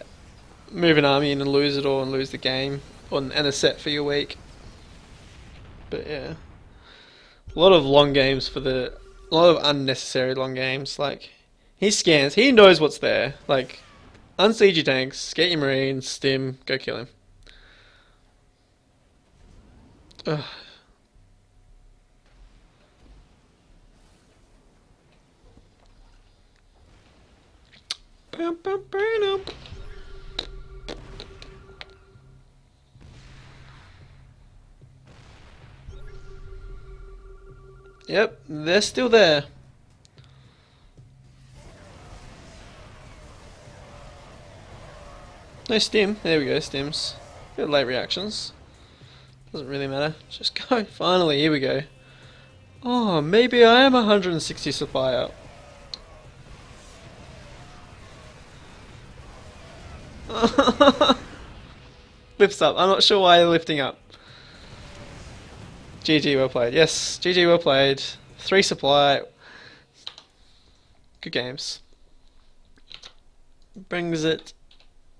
move an army in and lose it all and lose the game and a set for your week. But yeah. A lot of long games a lot of unnecessary long games. Like, He scans. He knows what's there. Like, unsiege your tanks, get your marines, stim, go kill him. Ugh. Yep, they're still there. No stim. There we go, stims. Bit late reactions. Doesn't really matter. Just go. Finally, here we go. Oh, maybe I am 160 supply up. Lifts up. I'm not sure why they're lifting up. GG, well played. Yes, GG, well played. 3 supply. Good games. Brings it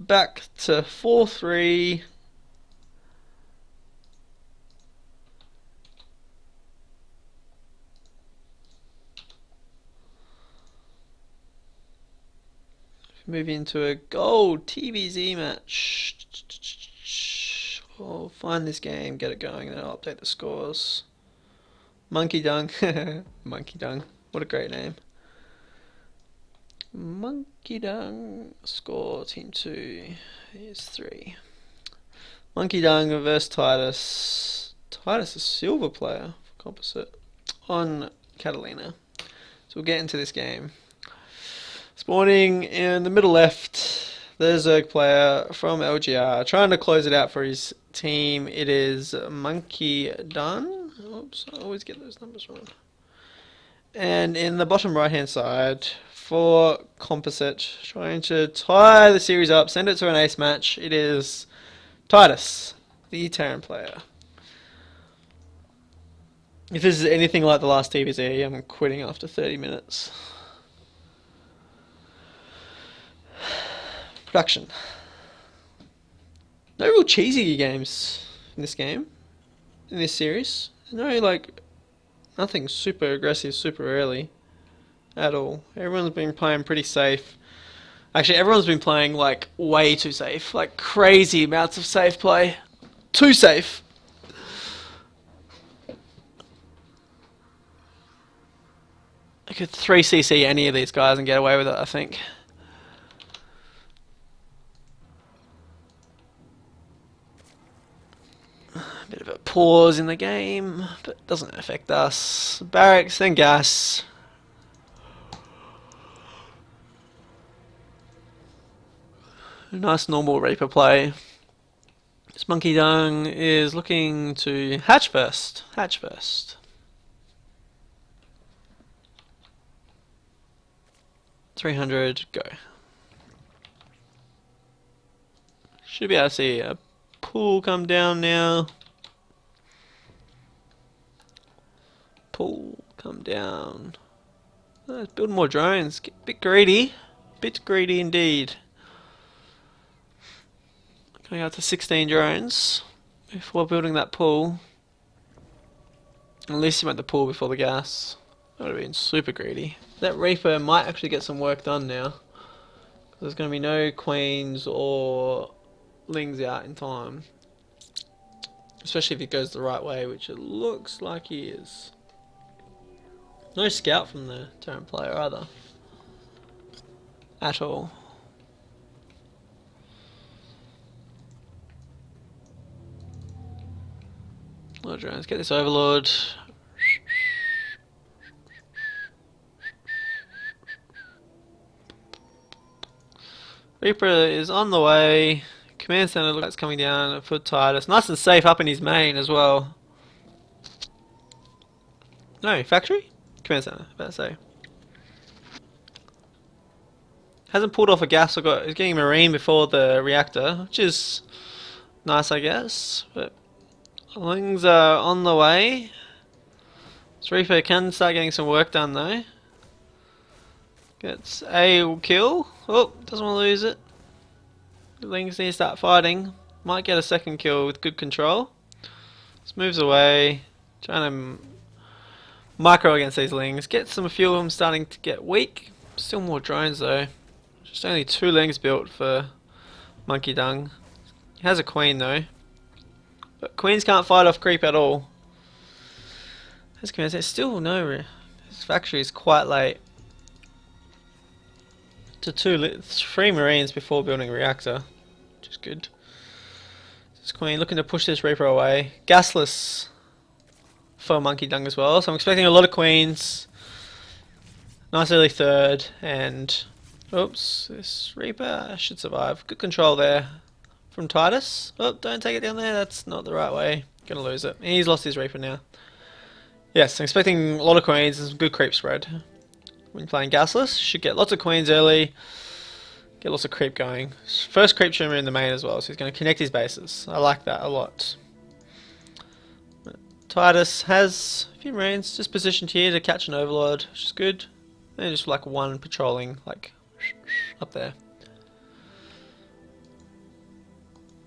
back to 4-3. Move into a gold TVZ match. I'll find this game, get it going, and then I'll update the scores. Monkey Dung. Monkey Dung. What a great name. Monkey Dung. Score Team 2 is 3. Monkey Dung versus Titus. Titus is a silver player for Composite on Catalina. So we'll get into this game. Spawning in the middle left, there's a player from LGR trying to close it out for his team. It is Monkey Dun. Oops, I always get those numbers wrong. And in the bottom right hand side for Composite, trying to tie the series up, send it to an ace match, it is Titus, the Terran player. If this is anything like the last TVZ, I'm quitting after 30 minutes. Production. No real cheesy games in this game, in this series. No, like, nothing super aggressive super early at all. Everyone's been playing pretty safe. Actually, everyone's been playing, like, way too safe. Like, crazy amounts of safe play. Too safe. I could 3CC any of these guys and get away with it, I think. Bit of a pause in the game, but doesn't affect us. Barracks, then gas. Nice normal Reaper play. This Monkey Dung is looking to hatch first. Hatch first. $300, go. Should be able to see a pool come down now. Pool come down. Let's build more drones. Get a bit greedy. Bit greedy indeed. Going out to 16 drones before building that pool. At least you went the pool before the gas. That would have been super greedy. That Reaper might actually get some work done now. There's going to be no queens or lings out in time. Especially if he goes the right way, which it looks like he is. No scout from the Terran player either. At all. Lord drones, get this overlord. Reaper is on the way. Command center looks like it's coming down for Titus. Nice and safe up in his main as well. No, factory? Command center, about to say. Hasn't pulled off a gas or is getting marine before the reactor, which is nice I guess. But things are on the way. This Reaper can start getting some work done though. Gets a kill. Oh, doesn't want to lose it. Lings need to start fighting. Might get a second kill with good control. Just moves away. Trying to micro against these Lings. Get some few of them starting to get weak. Still more drones though. Just only 2 lings built for Monkey Dung. He has a queen though. But queens can't fight off creep at all. There's still no... His factory is quite late. To 3 marines before building a reactor. Which is good. This queen looking to push this Reaper away. Gasless for Monkey Dung as well. So I'm expecting a lot of queens. Nice early third. And... Oops. This Reaper should survive. Good control there from Titus. Oh, don't take it down there. That's not the right way. Gonna lose it. He's lost his Reaper now. Yes, I'm expecting a lot of queens and some good creep spread. When playing gasless, should get lots of queens early. Get lots of creep going. First creep streamer in the main as well, so he's going to connect his bases. I like that a lot. Titus has a few marines just positioned here to catch an overlord, which is good. And just like one patrolling, like up there.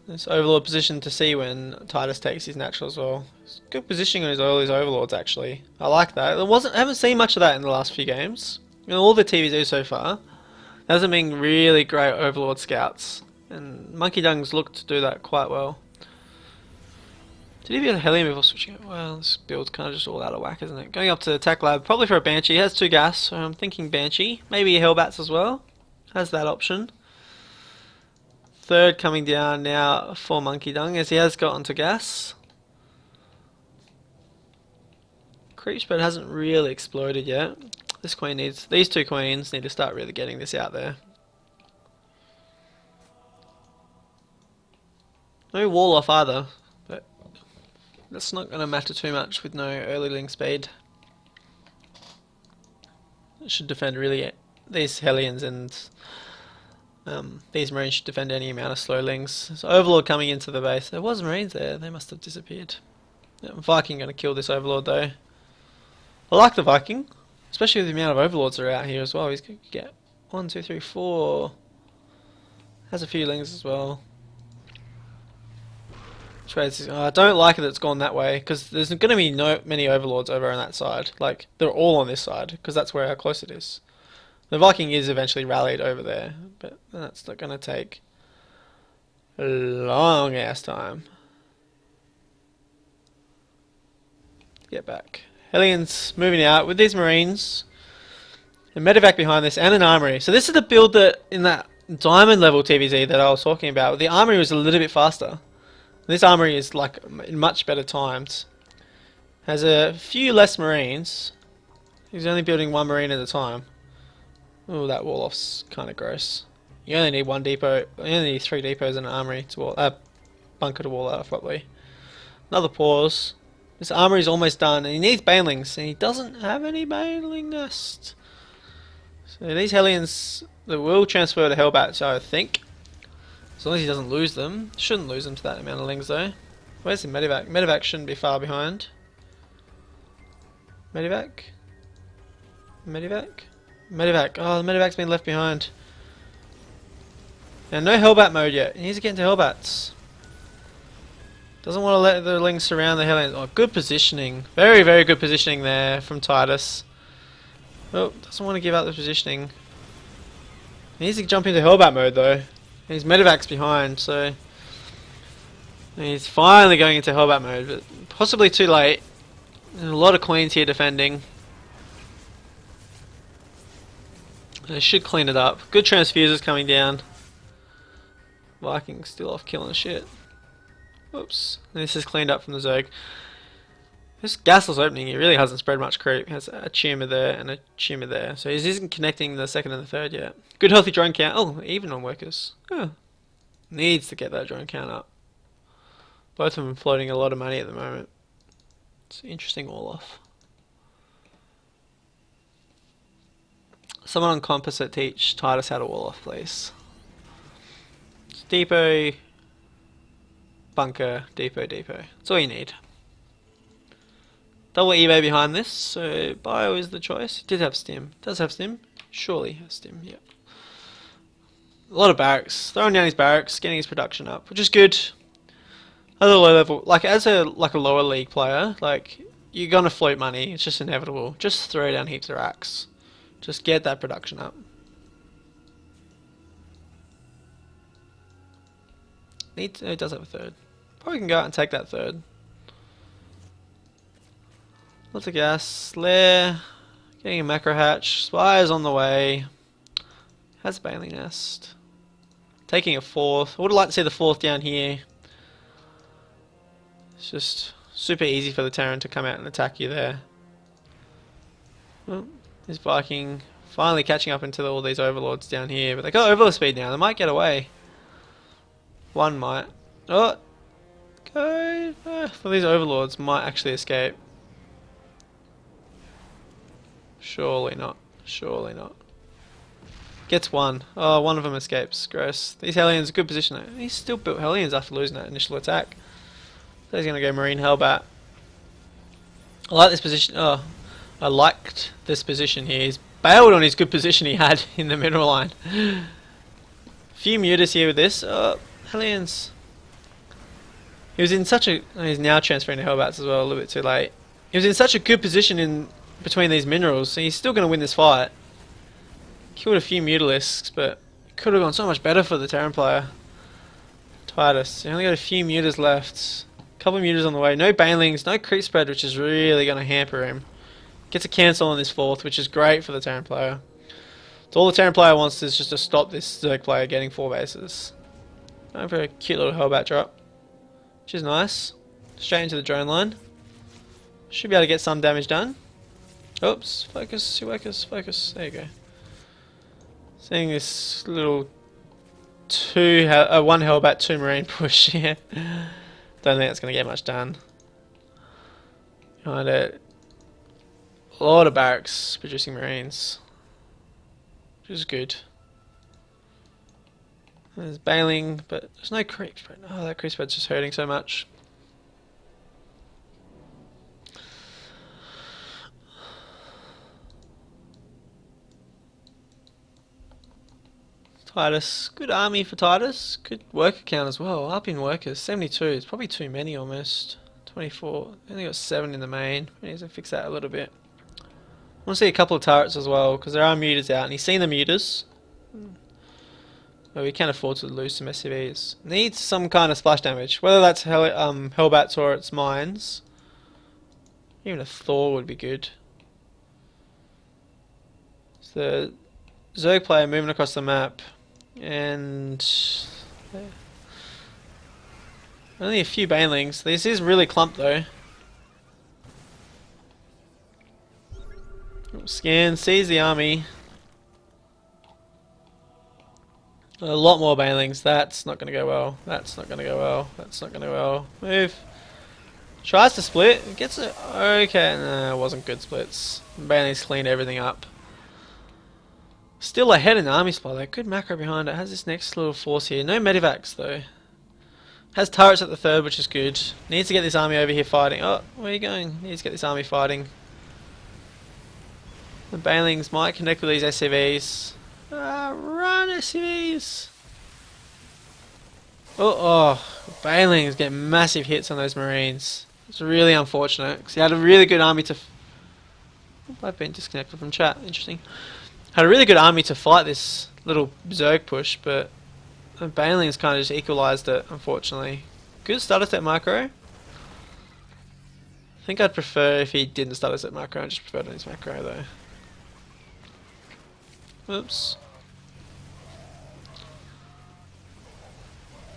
This overlord position to see when Titus takes his natural as well. It's good positioning on all his overlords actually. I like that. I haven't seen much of that in the last few games. You know, all the TVs so far. There hasn't been really great overlord scouts. And Monkey Dung's looked to do that quite well. Did he build a Hellion before switching it? Well, this build's kind of just all out of whack, isn't it? Going up to the attack lab, probably for a Banshee. He has 2 gas, so I'm thinking Banshee. Maybe Hellbats as well. Has that option. Third coming down now for Monkey Dung as he has got onto gas. Creep spread hasn't really exploded yet. This queen needs, these 2 queens need to start really getting this out there. No wall off either, but that's not going to matter too much with no early ling speed. It should defend really these Hellions and these marines should defend any amount of slow lings. So Overlord coming into the base. There was marines there. They must have disappeared. Yeah, Viking going to kill this Overlord though. I like the Viking, especially with the amount of Overlords that are out here as well. He's going to get 1, 2, 3, 4. Has a few lings as well. I don't like it that it's gone that way because there's going to be many Overlords over on that side. Like they're all on this side because that's where how close it is. The Viking is eventually rallied over there, but that's not going to take a long ass time. Get back. Hellions moving out with these marines. A medevac behind this and an armory. So this is the build that in that diamond level TVZ that I was talking about. The armory was a little bit faster. This armory is like much better timed. Has a few less marines. He's only building 1 marine at a time. Oh, that wall off's kind of gross. You only need 1 depot. You only need 3 depots and an armory to wall, bunker to wall that off properly. Another pause. This armory is almost done, and he needs banelings, and he doesn't have any baneling nest. So these Hellions, they will transfer to Hellbats, I think. As long as he doesn't lose them. Shouldn't lose them to that amount of lings though. Where's the medevac? Medevac shouldn't be far behind. Medevac? Medevac? Medevac. Oh, the medevac's been left behind. And no Hellbat mode yet. He needs to get into Hellbats. Doesn't want to let the lings surround the Hellions. Oh, good positioning. Very, very good positioning there from Titus. Oh, doesn't want to give up the positioning. He needs to jump into Hellbat mode though. His medevac's behind, so he's finally going into Hellbat mode, but possibly too late. There's a lot of queens here defending. They should clean it up. Good transfusers coming down. Vikings still off killing shit. Oops. This is cleaned up from the Zerg. This gasless opening, he really hasn't spread much creep. He has a tumor there and a tumor there. So he isn't connecting the second and the third yet. Good healthy drone count. Oh, even on workers. Oh. Needs to get that drone count up. Both of them floating a lot of money at the moment. It's an interesting all off. Someone on Composite teach Titus how to wall off, please. It's depot, bunker, depot, depot. That's all you need. Double eBay behind this, so bio is the choice. It did have stim. Does have stim. Surely has stim, yep. A lot of barracks. Throwing down his barracks, getting his production up, which is good. Other low level, like as a lower league player, like you're gonna float money. It's just inevitable. Just throw down heaps of racks. Just get that production up. It does have a third. Probably can go out and take that third. Lots of gas. Lair. Getting a macro hatch. Spire's on the way. Has a baleen nest. Taking a fourth. I would like to see the fourth down here. It's just super easy for the Terran to come out and attack you there. Well, this Viking finally catching up into all these overlords down here. But they got overlord speed now. They might get away. One might. Oh! Go! So these overlords might actually escape. Surely not. Surely not. Gets one. Oh, one of them escapes. Gross. These Hellions, good position though. He's still built Hellions after losing that initial attack. So he's going to go Marine Hellbat. I like this position. Oh, I liked this position here. He's bailed on his good position he had in the mineral line. Few mutas here with this. Oh, Hellions. He was in such a... he's now transferring to Hellbats as well, a little bit too late. He was in such a good position in between these minerals, so he's still going to win this fight. Killed a few Mutalisks, but could have gone so much better for the Terran player. Titus. He only got a few mutas left. Couple of mutas on the way. No banelings, no creep spread, which is really going to hamper him. Gets a cancel on this fourth, which is great for the Terran player. So all the Terran player wants is just to stop this Zerg player getting 4 bases. Going for a cute little Hellbat drop, which is nice. Straight into the drone line. Should be able to get some damage done. Oops, focus, focus. There you go. Seeing this little one Hellbat, 2 Marine push here. Don't think that's going to get much done. Behind it, a lot of barracks producing Marines, which is good. There's bailing, but there's no creep spread. Oh, that creep spread's just hurting so much. Titus, good army for Titus. Good worker count as well. Up in workers, 72. It's probably too many almost. 24. Only got 7 in the main. We need to fix that a little bit. I want to see a couple of turrets as well, because there are mutas out, and he's seen the mutas. But we can't afford to lose some SCVs. Needs some kind of splash damage, whether that's Hellbats or it's mines. Even a Thor would be good. So the Zerg player moving across the map. And only a few banelings. This is really clumped though. Scan, sees the army. A lot more banelings. That's not going to go well. That's not going to go well. That's not going to go well. Move. Tries to split. Gets it. Okay, no, it wasn't good splits. Banelings cleaned everything up. Still ahead in the army supply though. Good macro behind it. Has this next little force here. No medivacs though. Has turrets at the third, which is good. Needs to get this army over here fighting. Oh, where are you going? Needs to get this army fighting. The banelings might connect with these SCVs. Run SCVs! Oh, banelings get massive hits on those Marines. It's really unfortunate because he had a really good army to... I've been disconnected from chat. Interesting. Had a really good army to fight this little Zerg push, but the banelings kind of just equalised it, unfortunately. Good starter set macro. I think I'd prefer if he didn't start a set macro. I just preferred on his macro though. Oops.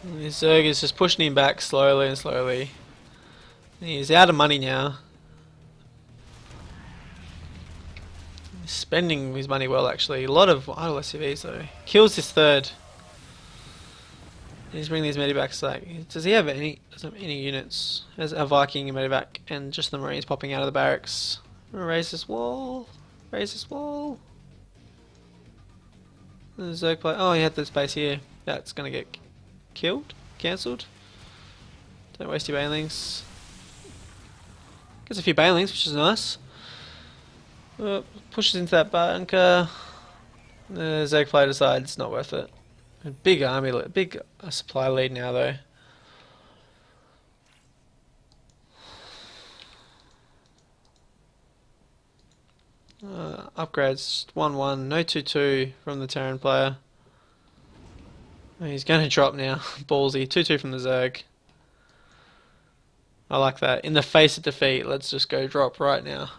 And this Zerg is just pushing him back slowly and slowly. He's out of money now. He's spending his money well actually. A lot of idle SCVs though. Kills his third. He's bringing these medivacs like, does he have any units? There's a Viking, a medivac, and just the Marines popping out of the barracks. Raise this wall. Raise this wall. The Zerg play. Oh, he had this base here. That's gonna get killed, cancelled. Don't waste your banelings. Gets a few banelings, which is nice. Oh, pushes into that bunker. The Zerg player decides it's not worth it. A big army, big supply lead now though. Upgrades 1-1, no 2-2 from the Terran player. He's going to drop now. Ballsy. 2-2 from the Zerg. I like that. In the face of defeat, let's just go drop right now.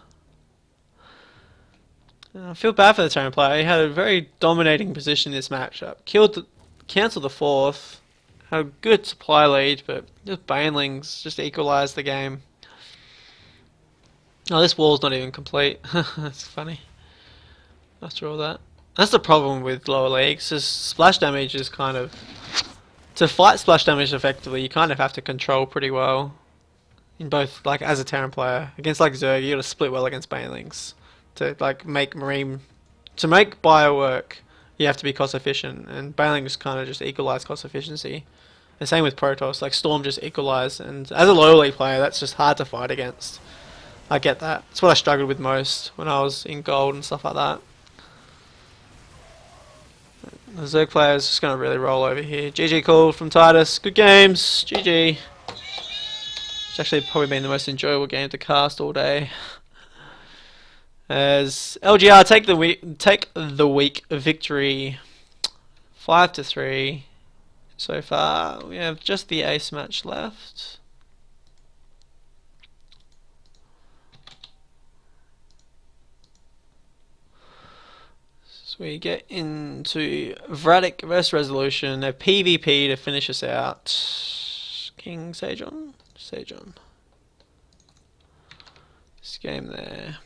I feel bad for the Terran player. He had a very dominating position in this matchup. Cancelled the fourth. Had a good supply lead, but just Banelings just equalised the game. Oh, this wall's not even complete. That's funny. After all that. That's the problem with lower leagues, is splash damage is kind of... To fight splash damage effectively, you kind of have to control pretty well. In both, like, as a Terran player. Against, like, Zerg, you gotta split well against Banelings. To, like, make Marine... To make Bio work, you have to be cost efficient, and Banelings kind of just equalise cost efficiency. The same with Protoss, like, Storm just equalise, and as a lower league player, that's just hard to fight against. I get that. It's what I struggled with most when I was in gold and stuff like that. The Zerg player is just going to really roll over here. GG call from Titus. Good games. GG. It's actually probably been the most enjoyable game to cast all day. As LGR take the week victory 5-3 so far. We have just the ace match left. We get into Vratic vs Resolution, a PvP to finish us out. King Sajon? Sajon. This game there.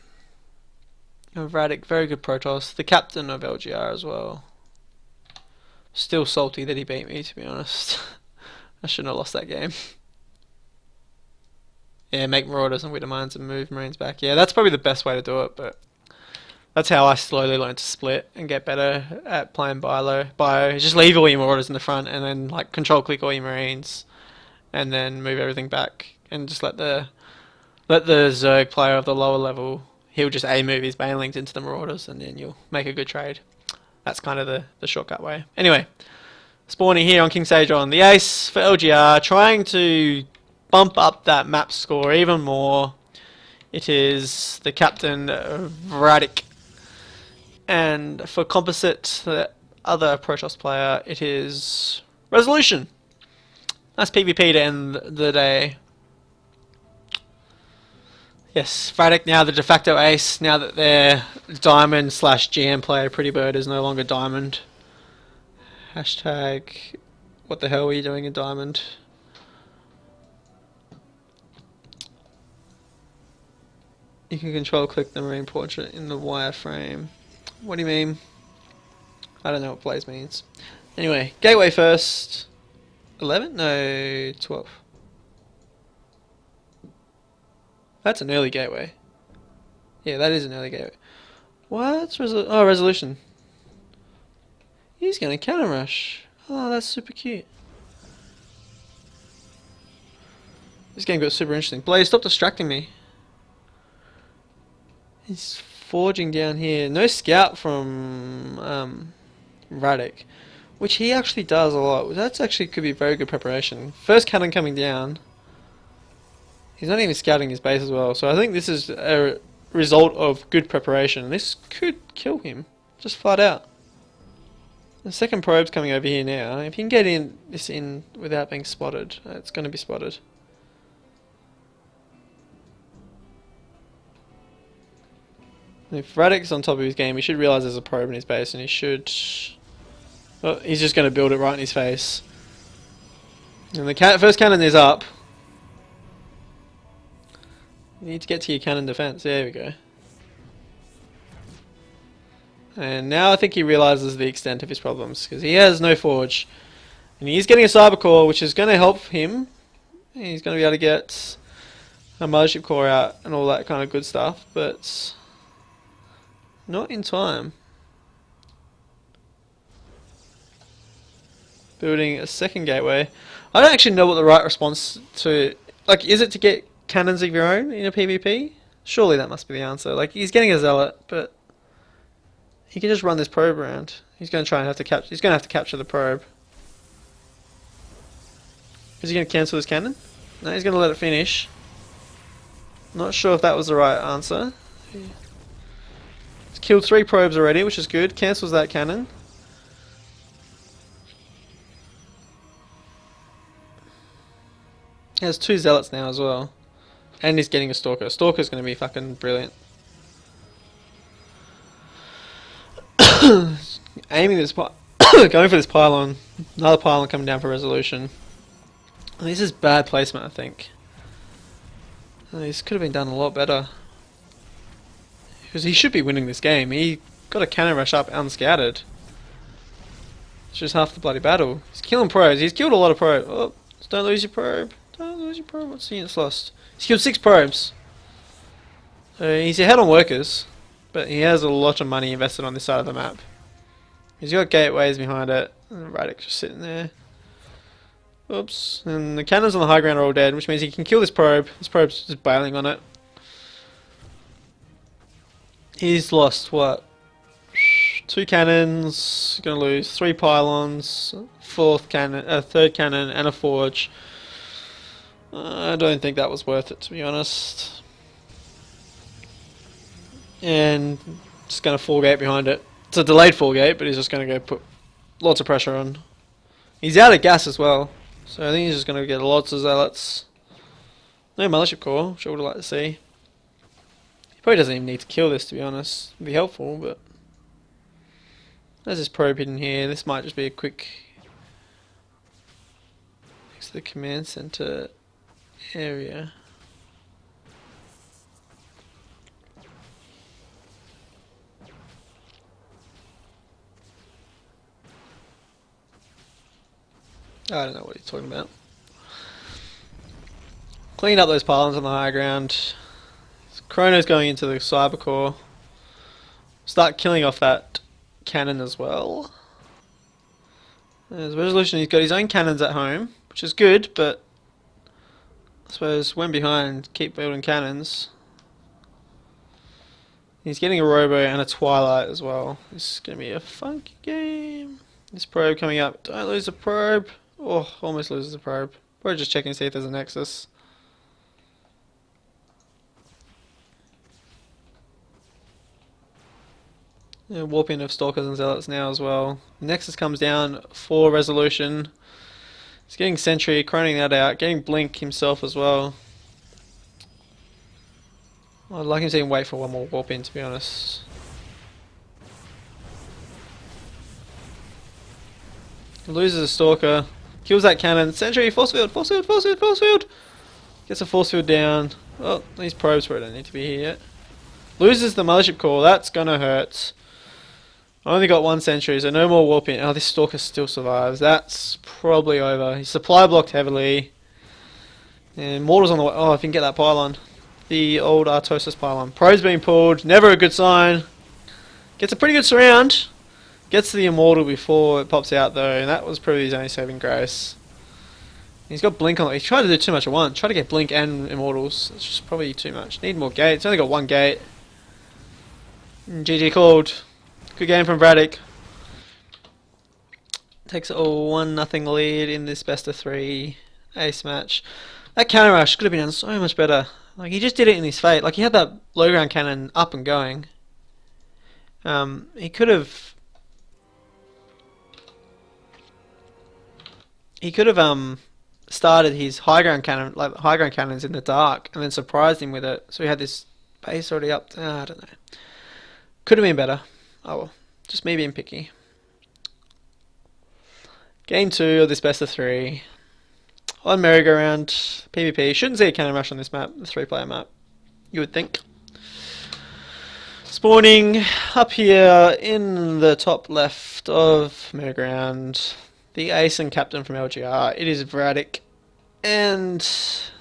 Vratic, very good Protoss. The captain of LGR as well. Still salty that he beat me, to be honest. I shouldn't have lost that game. Yeah, make Marauders and Widowmines and move Marines back. Yeah, that's probably the best way to do it, but... That's how I slowly learned to split and get better at playing Bio. Just leave all your Marauders in the front and then like control click all your Marines and then move everything back and just let the Zerg player of the lower level, he'll just move his Banelings into the Marauders and then you'll make a good trade. That's kind of the shortcut way. Anyway, spawning here on King Sajon, the ace for LGR, trying to bump up that map score even more. It is the captain Vratic. And for Composite, the other Protoss player, it is Resolution. Nice PvP to end the day. Yes, Vratic now the de facto ace, now that their Diamond / GM player Pretty Bird is no longer Diamond. Hashtag, what the hell were you doing in Diamond? You can control click the Marine portrait in the wireframe. What do you mean? I don't know what plays means. Anyway, gateway first. 11? No, 12. That's an early gateway. Yeah, that is an early gateway. What? Resolution. He's going to cannon rush. Oh, that's super cute. This game got super interesting. Blaze, stop distracting me. He's forging down here. No scout from Vratic, which he actually does a lot. That's actually could be very good preparation. First cannon coming down. He's not even scouting his base as well. So I think this is a result of good preparation. This could kill him, just flat out. The second probe's coming over here now. If you can get this in without being spotted, it's going to be spotted. If Radic's on top of his game, he should realise there's a probe in his base, and he should... Well, he's just going to build it right in his face. And the first cannon is up. You need to get to your cannon defense. There we go. And now I think he realises the extent of his problems, because he has no forge. And he is getting a cyber core, which is going to help him. He's going to be able to get a mothership core out and all that kind of good stuff, but not in time. Building a second gateway. I don't actually know what the right response to... Like, is it to get cannons of your own in a PvP? Surely that must be the answer. Like, he's getting a zealot, but he can just run this probe around. He's going to try and have to capture... He's going to have to capture the probe. Is he going to cancel his cannon? No, he's going to let it finish. Not sure if that was the right answer. His killed 3 probes already, which is good. Cancels that cannon. He has 2 zealots now as well. And he's getting a stalker. Stalker's going to be fucking brilliant. Aiming this going for this pylon. Another pylon coming down for resolution. This is bad placement, I think. This could have been done a lot better. Because he should be winning this game. He got a cannon rush up unscouted. It's just half the bloody battle. He's killing probes. He's killed a lot of probes. Oh, don't lose your probe. Don't lose your probe. What's the units lost? He's killed 6 probes. So he's ahead on workers. But he has a lot of money invested on this side of the map. He's got gateways behind it. And Radic's just sitting there. Oops. And the cannons on the high ground are all dead, which means he can kill this probe. This probe's just bailing on it. He's lost, what? 2 cannons. Gonna lose 3 pylons. 4th cannon, 3rd cannon, and a forge. I don't think that was worth it, to be honest. And just gonna full gate behind it. It's a delayed full gate, but he's just gonna go put lots of pressure on. He's out of gas as well, so I think he's just gonna get lots of zealots. No mothership core, which I would like to see. He probably doesn't even need to kill this, to be honest. It'd be helpful, but there's this probe hidden here. This might just be a quick next to the command center area. I don't know what he's talking about. Clean up those pylons on the high ground. Chrono's going into the cyber core. Start killing off that cannon as well. There's resolution. He's got his own cannons at home, which is good, but I suppose when behind, keep building cannons. He's getting a robo and a twilight as well. This is going to be a funky game. This probe coming up. Don't lose the probe. Oh, almost loses the probe. Probably just checking to see if there's a nexus. Yeah, warping of stalkers and zealots now as well. Nexus comes down for resolution. He's getting sentry, chroning that out, getting blink himself as well. I'd like him to even wait for one more warp in, to be honest. Loses a stalker. Kills that cannon. Sentry, force field, force field, force field, force field. Gets a force field down. Oh, these probes probably don't need to be here yet. Loses the mothership core. That's gonna hurt. I only got 1 sentry, so no more warping. Oh, this stalker still survives. That's probably over. He's supply blocked heavily. And mortals on the way. Oh, if you can get that pylon. The old Artosis pylon. Probe's being pulled. Never a good sign. Gets a pretty good surround. Gets to the immortal before it pops out though, and that was probably his only saving grace. He's got blink on it. He's tried to do too much at once. Tried to get blink and immortals. It's just probably too much. Need more gates. He's only got 1 gate. GG called. Good game from Braddock. Takes a 1-0 lead in this best of 3 ace match. That counter rush could have been done so much better. Like, he just did it in his fate. Like, he had that low ground cannon up and going. He could have started his high ground cannon, like high ground cannons in the dark, and then surprised him with it. So he had this base already up. I don't know. Could have been better. Oh well, just me being picky. Game 2 of this best of 3. On merry-go-round, PvP. Shouldn't see a cannon rush on this map, the 3-player map. You would think. Spawning up here in the top left of merry-go-round. The ace and captain from LGR. It is Braddock. And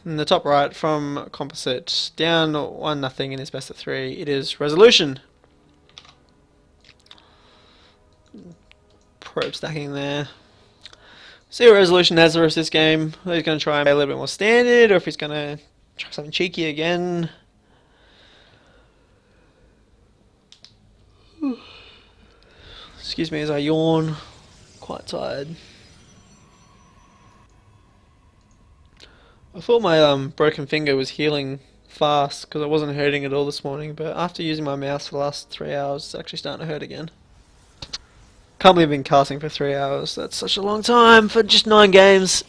in the top right from Composite. Down 1-0 in this best of 3. It is Resolution. Probe stacking there. See what Resolution has the rest of this game. Whether he's going to try and play a little bit more standard, or if he's going to try something cheeky again. Excuse me as I yawn. Quite tired. I thought my broken finger was healing fast because I wasn't hurting at all this morning, but after using my mouse for the last 3 hours, it's actually starting to hurt again. Can't believe I've been casting for 3 hours. That's such a long time for just 9 games.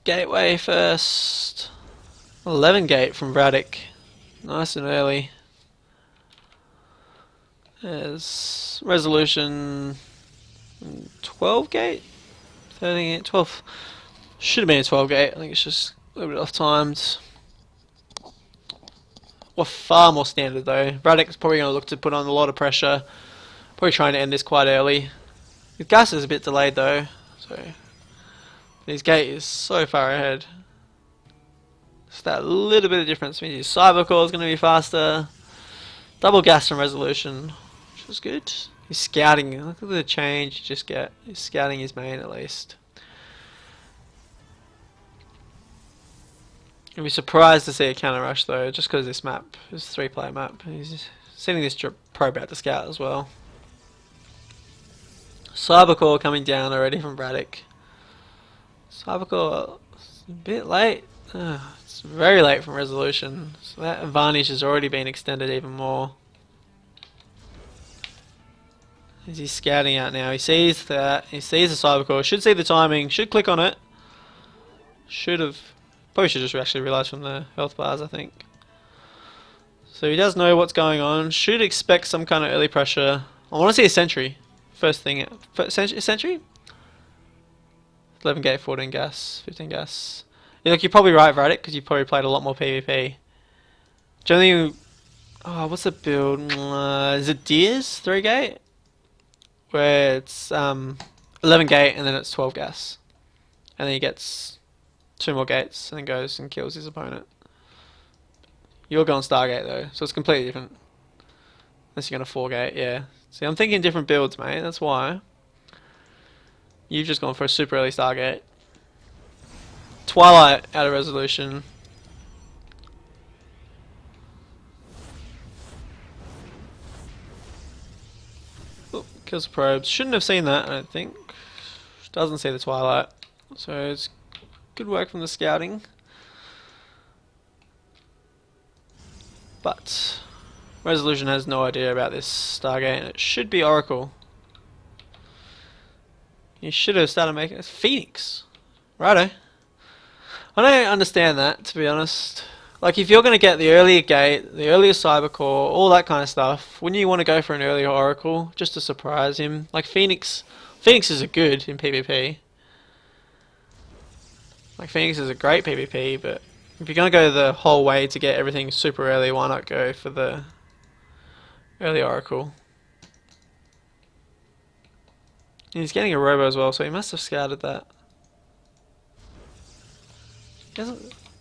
Gateway first. 11 gate from Braddock. Nice and early. There's resolution 12 gate? 13 gate? 12. Should have been a 12 gate. I think it's just a little bit off timed. We're far more standard though. Braddock's probably going to look to put on a lot of pressure. Probably trying to end this quite early. His gas is a bit delayed though. So his gate is so far ahead. Just that little bit of difference means his cyber core is going to be faster. Double gas from resolution, which is good. He's scouting. Look at the change you just get. He's scouting his main at least. I'd be surprised to see a counter rush though, just because this map is a 3-player map. He's sending this probe out to scout as well. Cyber core coming down already from Braddock. Cyber core a bit late. It's very late from resolution, so that advantage has already been extended even more. As he's scouting out now, he sees that, he sees the cyber core, should see the timing, should click on it. Probably should just actually realise from the health bars, I think. So he does know what's going on, should expect some kind of early pressure. I want to see a sentry. First thing, sentry? 11 gate, 14 gas, 15 gas. Yeah, look, you're probably right, Braddock, because you probably played a lot more PvP. Generally, what's the build? Is it Deers 3 gate? Where it's 11 gate and then it's 12 gas. And then he gets 2 more gates and then goes and kills his opponent. You're going Stargate though, so it's completely different. Unless you're going to 4 gate, yeah. See, I'm thinking different builds, mate, that's why. You've just gone for a super early Stargate. Twilight out of resolution. Oh, kills the probes. Shouldn't have seen that, I don't think. Doesn't see the Twilight. So it's good work from the scouting. But resolution has no idea about this Stargate, and it should be Oracle. You should have started making it Phoenix. Righto. I don't understand that, to be honest. Like, if you're going to get the earlier gate, the earlier cyber core, all that kind of stuff, wouldn't you want to go for an earlier Oracle just to surprise him? Like, Phoenix is a good in PvP. Like, Phoenix is a great PvP, but if you're going to go the whole way to get everything super early, why not go for the early Oracle? And he's getting a robo as well, so he must have scouted that.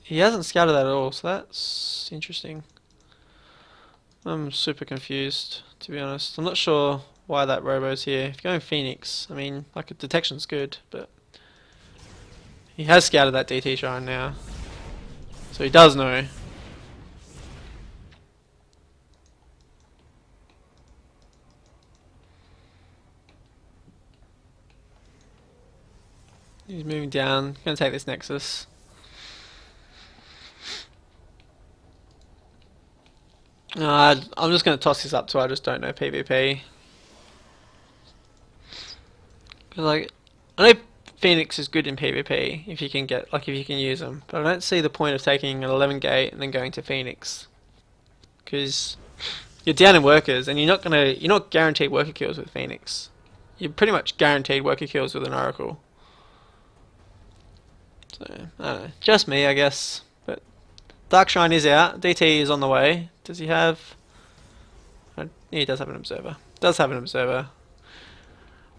He hasn't scouted that at all, so that's interesting. I'm super confused, to be honest. I'm not sure why that robo's here. If you're going Phoenix, I mean, like, detection's good, but he has scouted that DT shrine now, so he does know. He's moving down, gonna take this Nexus. I'm just going to toss this up to I just don't know PvP. Cause like, I know Phoenix is good in PvP if you can get, like, if you can use them, but I don't see the point of taking an 11 gate and then going to Phoenix, because you're down in workers and you're not guaranteed worker kills with Phoenix. You're pretty much guaranteed worker kills with an Oracle. So I don't know, just me, I guess. But Dark Shrine is out. DT is on the way. Does he have? Yeah, he does have an observer. Does have an observer.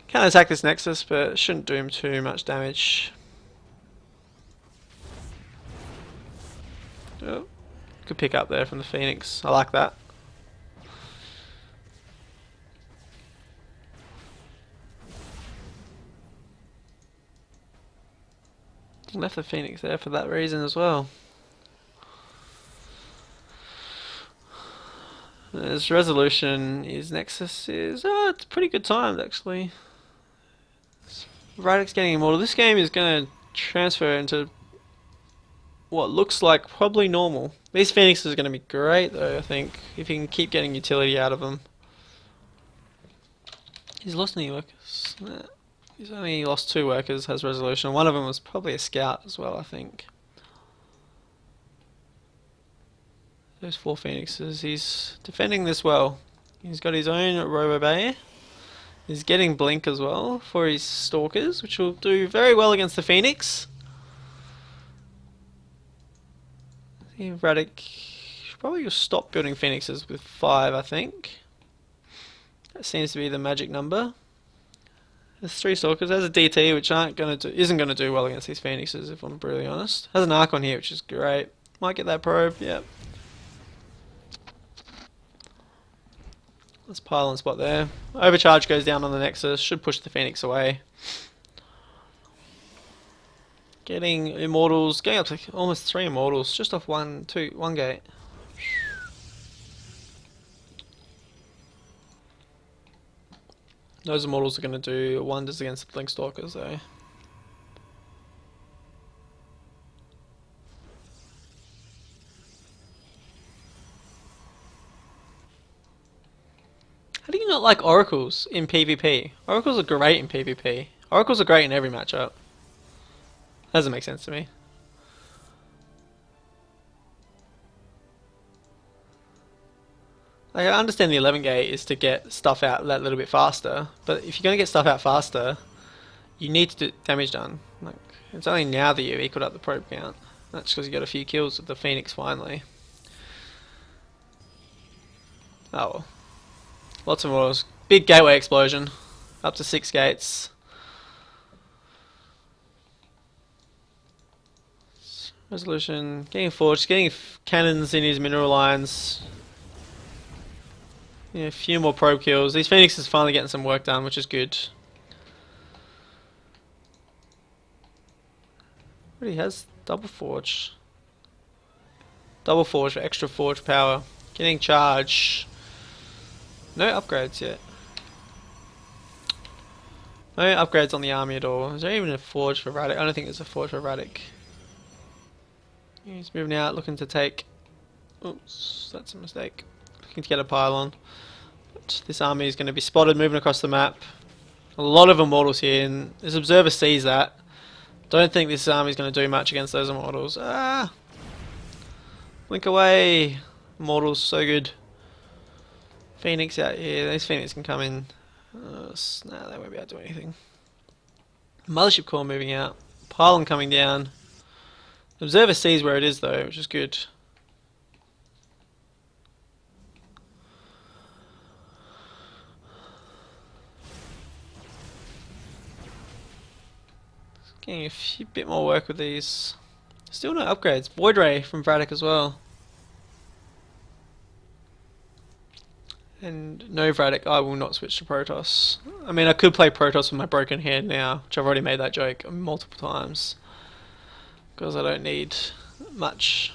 Can attack this Nexus, but it shouldn't do him too much damage. Oh, good pick up there from the Phoenix. I like that. Left the Phoenix there for that reason as well. His resolution, his Nexus is, it's pretty good timed actually. Radek's getting immortal. This game is going to transfer into what looks like probably normal. These Phoenixes are going to be great though, I think, if you can keep getting utility out of them. He's lost any workers. He's only lost 2 workers, has resolution. One of them was probably a scout as well, I think. Those 4 Phoenixes. He's defending this well. He's got his own Robo Bay. He's getting Blink as well for his Stalkers, which will do very well against the Phoenix. I think Radek probably will stop building Phoenixes with 5, I think. That seems to be the magic number. There's 3 Stalkers. There's a DT, which isn't going to do well against these Phoenixes, if I'm brutally honest. Has an Archon here, which is great. Might get that probe, yep. Let's pile on spot there. Overcharge goes down on the Nexus. Should push the Phoenix away. Getting Immortals. Getting up to almost 3 Immortals. Just off one gate. Those Immortals are going to do wonders against the Blink Stalkers though. How do you not like Oracles in PvP? Oracles are great in PvP. Oracles are great in every matchup. Doesn't make sense to me. Like, I understand the 11 gate is to get stuff out that little bit faster, but if you're going to get stuff out faster, you need to do damage done. Like, it's only now that you've equaled up the probe count. That's because you got a few kills with the Phoenix finally. Oh well. Lots of orders. Big gateway explosion. Up to 6 gates. Resolution. Getting forged. Getting cannons in his mineral lines. Yeah, a few more probe kills. These Phoenixes finally getting some work done, which is good. But he has double forge. Double forge for extra forge power. Getting charge. No upgrades yet. No upgrades on the army at all. Is there even a forge for Radek? I don't think there's a forge for Radek. He's moving out, looking to take... Oops, that's a mistake. Looking to get a pylon. But this army is going to be spotted moving across the map. A lot of Immortals here, and this Observer sees that. Don't think this army is going to do much against those Immortals. Ah! Blink away! Immortals, so good. Phoenix out here. These Phoenix can come in. Nah, they won't be able to do anything. Mothership core moving out. Pylon coming down. Observer sees where it is though, which is good. Getting a bit more work with these. Still no upgrades. Void Ray from Braddock as well. And no Braddock, I will not switch to Protoss. I mean, I could play Protoss with my broken hand now, which I've already made that joke multiple times. Because I don't need much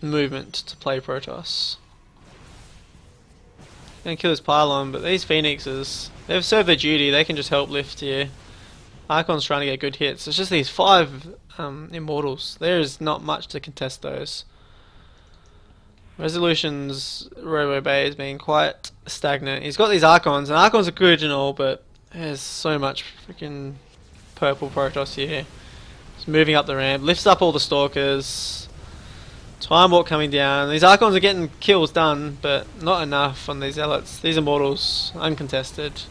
movement to play Protoss. Gonna kill this pylon, but these Phoenixes, they've served their duty, they can just help lift here. Archon's trying to get good hits. It's just these 5 Immortals. There is not much to contest those. Resolution's Robo Bay has been quite stagnant. He's got these Archons, and Archons are good and all, but there's so much freaking purple Protoss here. Just moving up the ramp, lifts up all the Stalkers. Time Walk coming down. These Archons are getting kills done, but not enough on these Zealots. These Immortals, uncontested.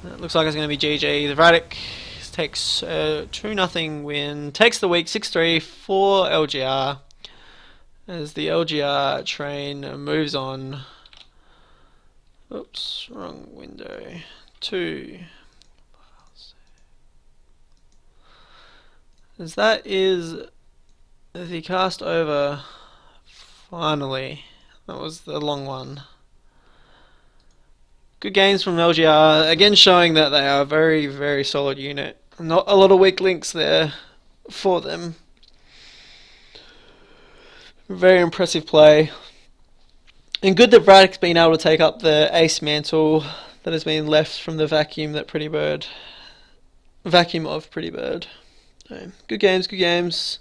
It looks like it's going to be GG. The Radek takes 2-0 win. Takes the week 6-3 for LGR. As the LGR train moves on. Oops, wrong window. 2. As that is the cast over. Finally. That was the long one. Good games from LGR. Again showing that they are a very, very solid unit. Not a lot of weak links there for them. Very impressive play. And good that Braddock's been able to take up the ace mantle that has been left from the vacuum that Pretty Bird vacuum of pretty bird. So, good games, good games.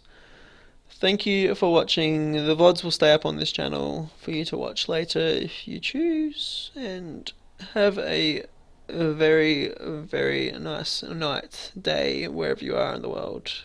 Thank you for watching. The VODs will stay up on this channel for you to watch later if you choose. And have a very, very nice night, day, wherever you are in the world.